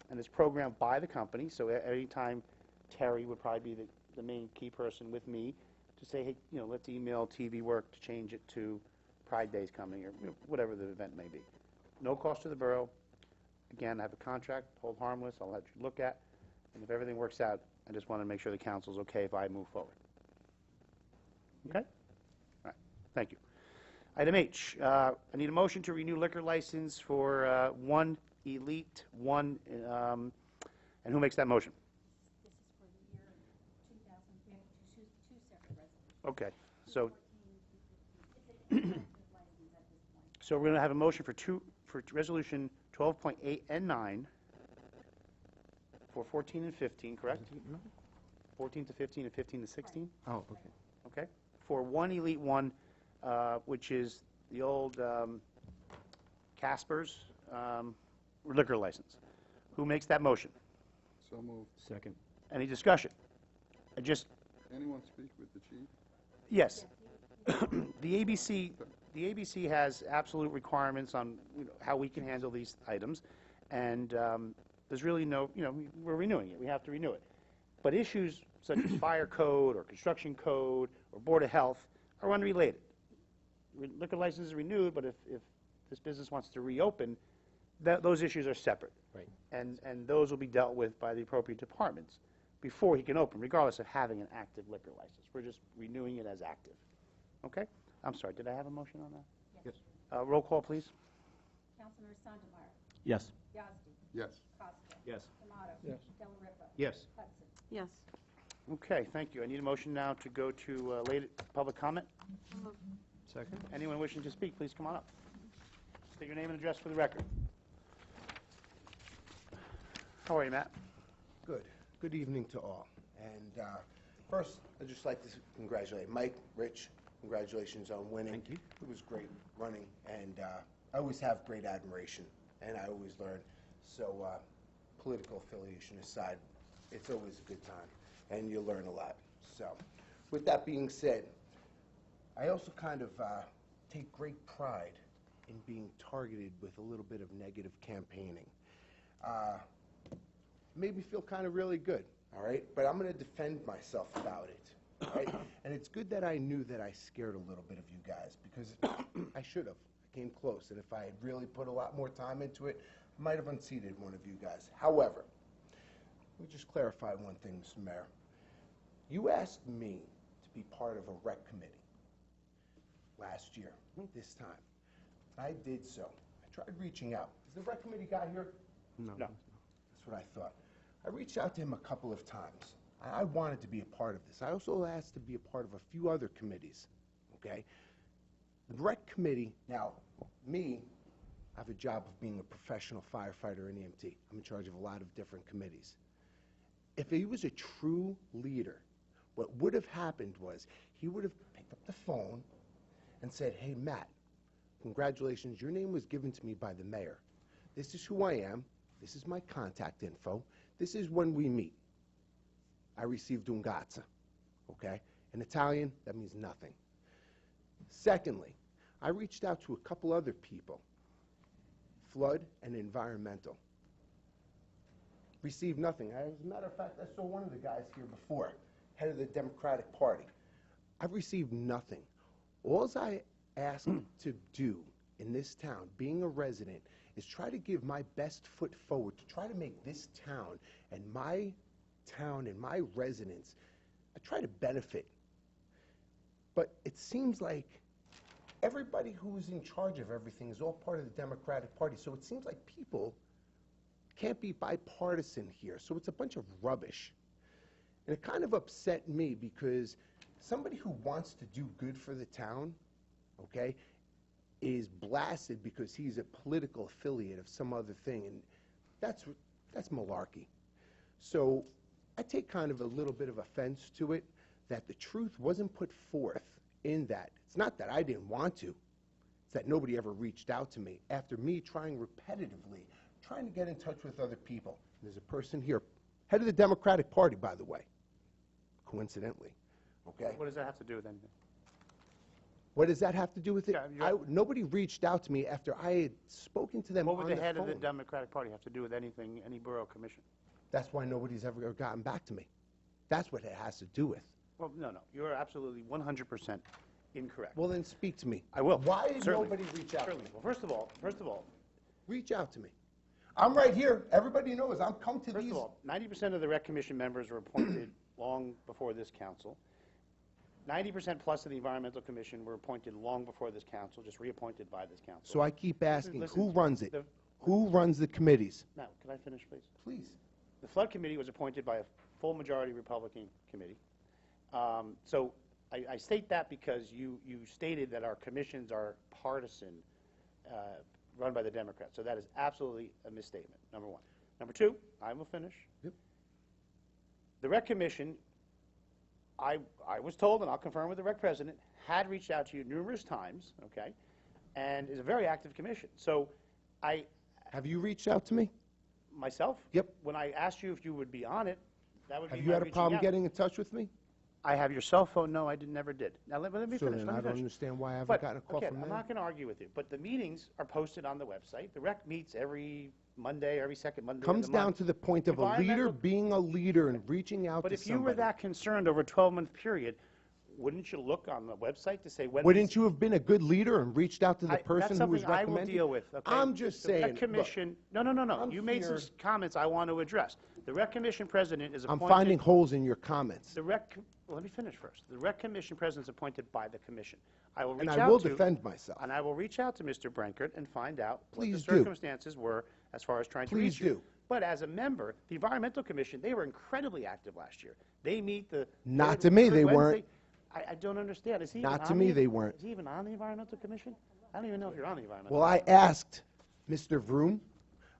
And it's programmed by the company, so every time Terry would probably be the main key person with me to say, hey, you know, let's email TV work to change it to Pride Day's coming, or you know, whatever the event may be. No cost to the borough. Again, I have a contract, hold harmless, I'll let you look at, and if everything works out, I just want to make sure the council's okay if I move forward. Okay? All right, thank you. Item H, I need a motion to renew liquor license for One Elite, and who makes that motion? This is for the year 2015, two separate resolutions. Okay, so, 14 through 15. It's an inactive license at this point. so we're going to have a motion for resolution 12.8 and 9 for 14 and 15, correct? 14 to 15 and 15 to 16? Oh, okay. Okay, for One Elite One, which is the old Casper's liquor license. Who makes that motion? So moved. Second. Any discussion? Anyone speak with the chief? Yes. The ABC has absolute requirements on, you know, how we can handle these items, and there's really no, you know, we're renewing it. We have to renew it. But issues such as fire code or construction code or Board of Health are unrelated. Liquor license is renewed, but if this business wants to reopen, those issues are separate. Right. And those will be dealt with by the appropriate departments before he can open, regardless of having an active liquor license. We're just renewing it as active. Okay? I'm sorry, did I have a motion on that? Yes. Roll call, please. Councilmember Sondermeyer. Yes. Yazdi. Yes. Costa. Yes. Tomato. Yes. Delariva. Yes. Hudson. Yes. Okay, thank you. I need a motion now to go to late public comment. Second. Anyone wishing to speak, please come on up. State your name and address for the record. How are you, Matt? Good. Good evening to all. And First, I'd just like to congratulate Mike, Rich, congratulations on winning. Thank you. It was great running, and I always have great admiration, and I always learn. So political affiliation aside, it's always a good time, and you learn a lot. So with that being said, I also kind of take great pride in being targeted with a little bit of negative campaigning. Made me feel kind of really good, all right? But I'm going to defend myself about it, all right? And it's good that I knew that I scared a little bit of you guys, because I should have. I came close, and if I had really put a lot more time into it, I might have unseated one of you guys. However, let me just clarify one thing, Mr. Mayor. You asked me to be part of a rec committee last year, this time. I did so. I tried reaching out. Is the rec committee guy here? No. No. That's what I thought. I reached out to him a couple of times. I wanted to be a part of this. I also asked to be a part of a few other committees, okay? The rec committee, now, me, I have a job of being a professional firefighter and EMT. I'm in charge of a lot of different committees. If he was a true leader, what would have happened was he would have picked up the phone and said, hey, Matt, congratulations, your name was given to me by the mayor. This is who I am. This is my contact info. This is when we meet. I received un grazie, okay? In Italian, that means nothing. Secondly, I reached out to a couple other people, flood and environmental. Received nothing. As a matter of fact, I saw one of the guys here before, head of the Democratic Party. I've received nothing. All I ask to do in this town, being a resident, is try to give my best foot forward to try to make this town and my residents, I try to benefit. But it seems like everybody who's in charge of everything is all part of the Democratic Party. So it seems like people can't be bipartisan here. So it's a bunch of rubbish. And it kind of upset me because somebody who wants to do good for the town, okay, is blasted because he's a political affiliate of some other thing, and that's malarkey. So I take kind of a little bit of offense to it that the truth wasn't put forth in that. It's not that I didn't want to. It's that nobody ever reached out to me after me trying repetitively, trying to get in touch with other people. There's a person here, head of the Democratic Party, by the way, coincidentally, okay? What does that have to do with anything? What does that have to do with it? Yeah, nobody reached out to me after I had spoken to them on What the would phone. the head of the Democratic Party have to do with anything, any borough commission? That's why nobody's ever gotten back to me. That's what it has to do with. Well, no, you're absolutely 100% incorrect. Well, then speak to me. I will. Why did Certainly. nobody reach out to me? Well, first of all, Reach out to me. I'm right here. Everybody knows I'm come to first these. of all, 90% of the rec commission members were appointed long before this council. 90% plus of the environmental commission were appointed long before this council, just reappointed by this council. So I keep asking, Listen, who runs it? Who runs the committees? Now, can I finish, please? Please. The flood committee was appointed by a full majority Republican committee. So I state that because you stated that our commissions are partisan, run by the Democrats. So that is absolutely a misstatement, number one. Number two, I will finish. Yep. The rec commission, I was told, and I'll confirm with the rec president, had reached out to you numerous times, okay, and is a very active commission. So Have you reached out to me? Myself? Yep. When I asked you if you would be on it, that would be Have my you had a reaching problem out. getting in touch with me? I have your cell phone. No, I never did. Now, let me So finish. then let me I don't finish. understand why I haven't But, gotten a call okay, from I'm them. not going to argue with you, but the meetings are posted on the website. The rec meets every Monday, every second Monday Comes of the down month. to the point of a leader Environmental- being a leader and reaching out But to if you were somebody. that concerned over a 12-month period, wouldn't you look on the website to say when Wouldn't these- you have been a good leader and reached out to the that's person who was something I recommending? will deal with, okay? I'm just The saying, rec look, commission, no. I'm You made some here- comments I want to address. The rec commission president is I'm appointed. finding holes in your comments. The well, let me finish first. The rec commission president is appointed by the commission. I will reach And out to. I will defend myself. And I will reach out to Mr. Brenkert and find out what the Please do. circumstances were as far as trying to Please reach you. do. But as a member, the environmental commission, they were incredibly active last year. They meet the. Not to me, they weren't. Wednesday. I don't understand. Is he Not even to on me, the- they weren't. Is he even on the environmental commission? I don't even know if you're on the environmental. Well, I asked Mr. Vroom,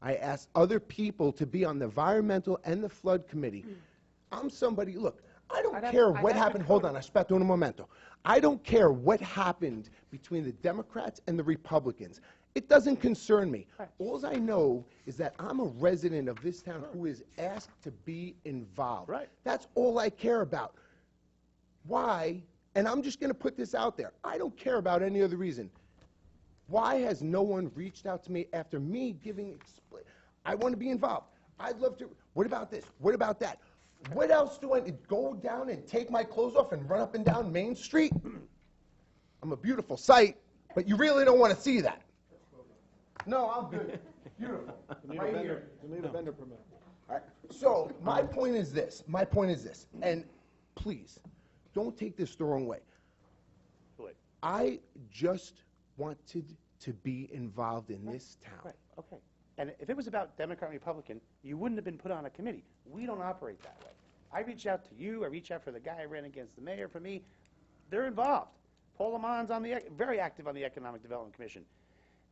I asked other people to be on the environmental and the flood committee. I'm somebody, look, I don't care what happened, hold on, aspetta un momento. I don't care what happened between the Democrats and the Republicans. It doesn't concern me. All I know is that I'm a resident of this town who is asked to be involved. Right. That's all I care about. Why, and I'm just going to put this out there, I don't care about any other reason. Why has no one reached out to me after me giving, I want to be involved. I'd love to, what about this? What about that? What else do I go down and take my clothes off and run up and down Main Street? I'm a beautiful sight, but you really don't want to see that. No, I'm good. Beautiful. Right here. You need a vendor permit. All right. So my point is this. My point is this. And please, don't take this the wrong way. I just wanted to be involved in this town. Right, okay. And if it was about Democrat and Republican, you wouldn't have been put on a committee. We don't operate that way. I reach out to you, I reach out for the guy I ran against the mayor, for me. They're involved. Paul Lamont's very active on the Economic Development Commission.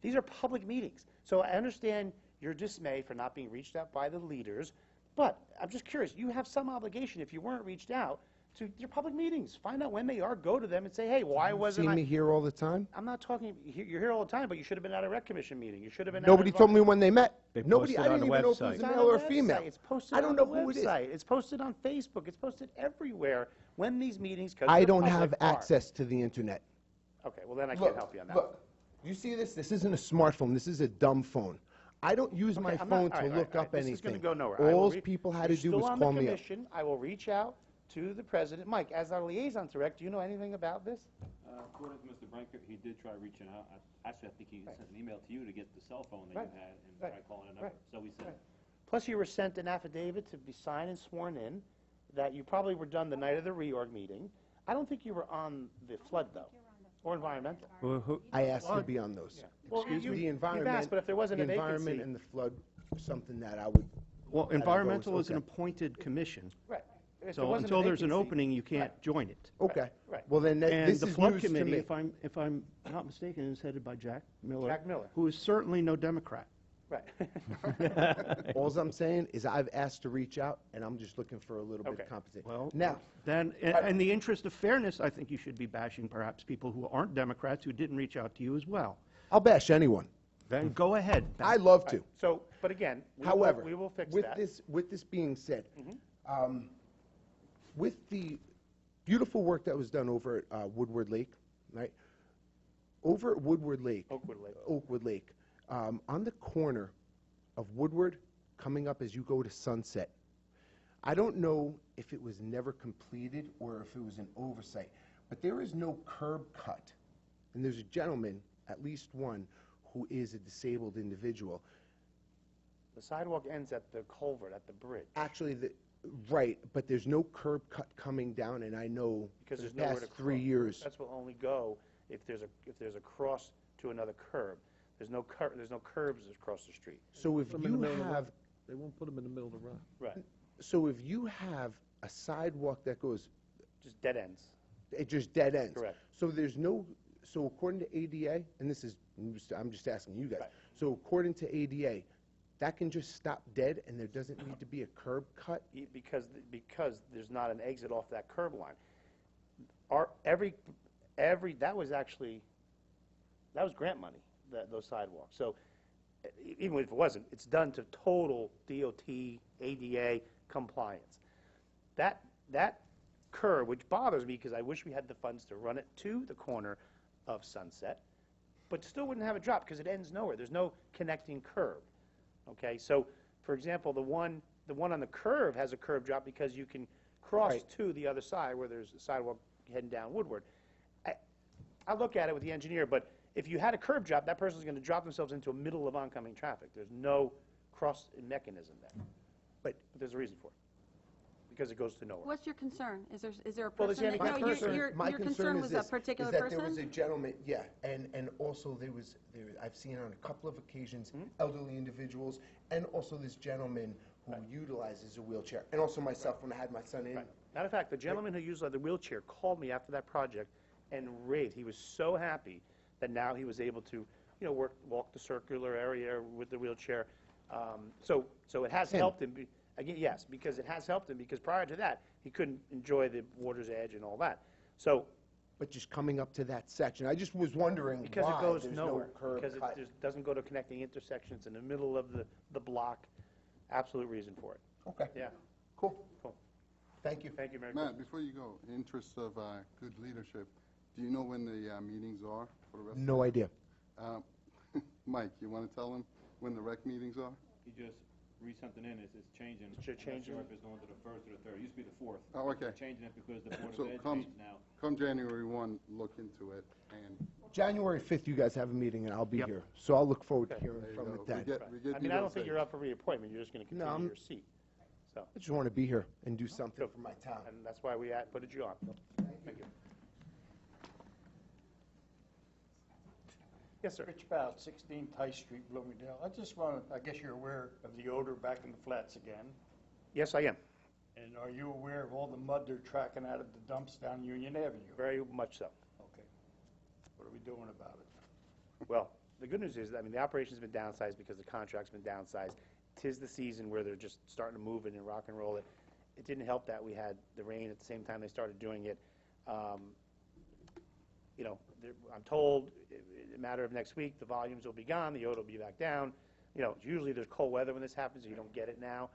These are public meetings. So I understand your dismay for not being reached out by the leaders, but I'm just curious, you have some obligation, if you weren't reached out, to your public meetings. Find out when they are, go to them and say, hey, why wasn't I? See me here all the time? I'm not talking, you're here all the time, but you should have been at a rec commission meeting. You should have been Nobody told me when they met. They Nobody, posted I on didn't the even know if it website. was It's a on male the or a female. website. It's posted I don't on know the who it is. website. It's posted on Facebook. It's posted everywhere when these meetings, because I don't have access to the internet. Okay, well then I can't help you on that. Look, you see this? This isn't a smartphone. This is a dumb phone. I don't use my phone to look up anything. This is going to go nowhere. All people had to do was call me up. I will reach out to the president. Mike, as our liaison direct, do you know anything about this? According to Mr. Brinker, he did try reaching out. Actually, I think he sent an email to you to get the cell phone that you had and tried calling a number. So we sent. Plus, you were sent an affidavit to be signed and sworn in that you probably were done the night of the reorg meeting. I don't think you were on the flood, though, or environmental. I asked to be on those. Well, Excuse me? The you've environment, asked, but if there wasn't a the environment vacancy. and the flood was something that I would. Well, that I environmental goes, is an okay. appointed commission. Right. If there So wasn't a until there's an vacancy- opening, you can't join it. Okay. Right. Well, then And this the is flood news to committee, me. if I'm not mistaken, is headed by Jack Miller. Jack Miller. Who is certainly no Democrat. Right. All I'm saying is I've asked to reach out, and I'm just looking for a little bit Okay. of compensation. Well, Now, then, in the interest of fairness, I think you should be bashing perhaps people who aren't Democrats who didn't reach out to you as well. I'll bash anyone. Then go ahead. I love to. So, but again, However, we will fix with that. with this being said, with the beautiful work that was done over at Woodward Lake, right? Over at Woodward Lake, Oakwood Lake. on the corner of Woodward, coming up as you go to Sunset. I don't know if it was never completed or if it was an oversight, but there is no curb cut. And there's a gentleman, at least one, who is a disabled individual. The sidewalk ends at the culvert, at the bridge. Actually, right, but there's no curb cut coming down, and I know Because for there's the nowhere past to 3 cross. years. That's will only go if there's a cross to another curb. There's no curbs across the street. So if Put 'em in the you middle of the have, road. They won't put them in the middle of the road. Right. so if you have a sidewalk that goes, Just dead ends. it just dead ends. Correct. So there's no, so according to ADA, and this is, I'm just asking you guys. Right. So according to ADA, that can just stop dead and there doesn't need to be a curb cut? Because there's not an exit off that curb line. That was grant money, those sidewalks. So even if it wasn't, it's done to total DOT, ADA compliance. That curb, which bothers me because I wish we had the funds to run it to the corner of Sunset, but still wouldn't have a drop because it ends nowhere. There's no connecting curb. Okay, so for example, the one on the curve has a curb drop because you can cross to the other side where there's a sidewalk heading down Woodward. I look at it with the engineer, but if you had a curb drop, that person's going to drop themselves into a middle of oncoming traffic. There's no cross mechanism there. But there's a reason for it, because it goes to nowhere. What's your concern? Is there a Well, there's person? any- My Your concern concern is was this, a particular is that there was person? a gentleman, yeah, and also I've seen on a couple of occasions elderly individuals, and also this gentleman who utilizes a wheelchair, and also myself when I had my son in. Matter of fact, the gentleman who used the wheelchair called me after that project and raved. He was so happy that now he was able to, walk the circular area with the wheelchair. So it has helped him. Again, yes, because it has helped him, because prior to that, he couldn't enjoy the water's edge and all that. So, But just coming up to that section, I just was wondering because why it goes there's nowhere, no curb because it cut. just doesn't go to connecting intersections in the middle of the block, absolute reason for it. Okay. Yeah. Cool. Cool. Thank you. Thank you, Merry Matt, Christmas. before you go, in interest of good leadership, do you know when the meetings are for the rest of No idea. Mike, you want to tell him when the rec meetings are? He just resent it in, it's changing. Should I'm not change sure it? if it's going to the 1st or the 3rd, it used to be the 4th. Oh, okay. They're changing it because the Board So of Ed come, changed now. come January 1, look into it, and January 5th, you guys have a meeting, and I'll be Yep. here. So I'll look forward to Okay. hearing there you from go. it We then. get, we get I mean, I don't think details. you're up for reappointment, you're just going to No, continue I'm- your seat. So, I just want to be here and do something Good. for my town. and that's why we put you on. Thank you. Yes, sir. Rich Bout, 16 Tice Street, Bloomingdale. I just want to, I guess you're aware of the odor back in the flats again. Yes, I am. And are you aware of all the mud they're tracking out of the dumps down Union Avenue? Very much so. Okay. What are we doing about it? Well, the good news is, I mean, the operation's been downsized because the contract's been downsized. 'Tis the season where they're just starting to move it and rock and roll it. It didn't help that we had the rain at the same time they started doing it. You know, I'm told in a matter of next week, the volumes will be gone, the odor will be back down. You know, usually there's cold weather when this happens, so you don't get it now.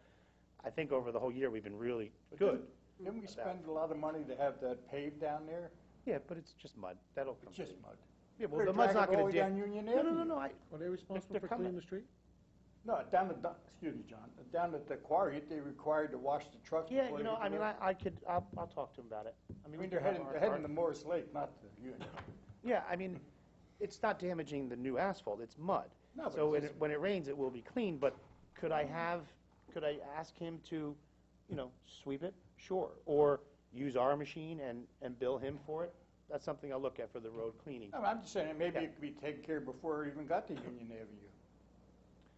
I think over the whole year, we've been really good. Didn't we spend a lot of money to have that paved down there? Yeah, but it's just mud. That'll come. It's just mud. Yeah, well, They're the mud's not dragging it all going the to way down Union No, no, no, Avenue. no, Are they responsible they're for coming. cleaning the street? No, down at, excuse me, John, down at the quarry, they required to wash the trucks Yeah, before you they know, could I mean, go. I'll talk to him about it. I we mean, can they're have heading our- to Morris Lake, not to Union. Yeah, I mean, it's not damaging the new asphalt, it's mud. No, but So it's just- when it rains, it will be clean, but could I ask him to, you know, sweep it? Sure. Or use our machine and bill him for it? That's something I'll look at for the road cleaning. No, I'm just saying, maybe Yeah. it could be taken care of before it even got to Union Avenue.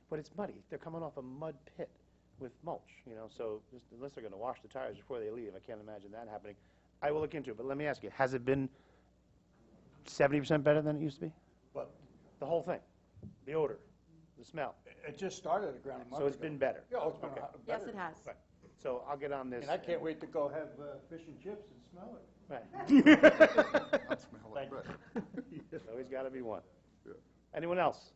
But it's muddy. They're coming off a mud pit with mulch, you know, so just unless they're going to wash the tires before they leave, I can't imagine that happening. I will look into it, but let me ask you, has it been 70% better than it used to be? But The whole thing? The odor, the smell? it just started a ground a month So it's ago. been better? Yeah, it's been Okay. a lot Yes, better. it has. Right. So I'll get on this. And I can't wait to go have fish and chips and smell it. Right. I'll smell it, Thank you. right. There's always got to be one. Yeah. Anyone else?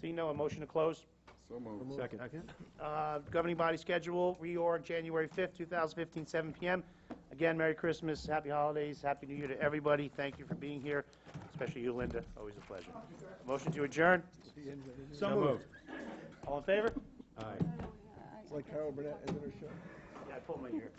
Seeing no, a motion to close. So moved. Second. Governing body schedule, reorg, January 5th, 2015, 7 p.m. Again, Merry Christmas, Happy Holidays, Happy New Year to everybody. Thank you for being here, especially you, Linda. Always a pleasure. Motion to adjourn. So moved. All in favor? It's like Carol Burnett, isn't her show? Yeah, I pulled my ear.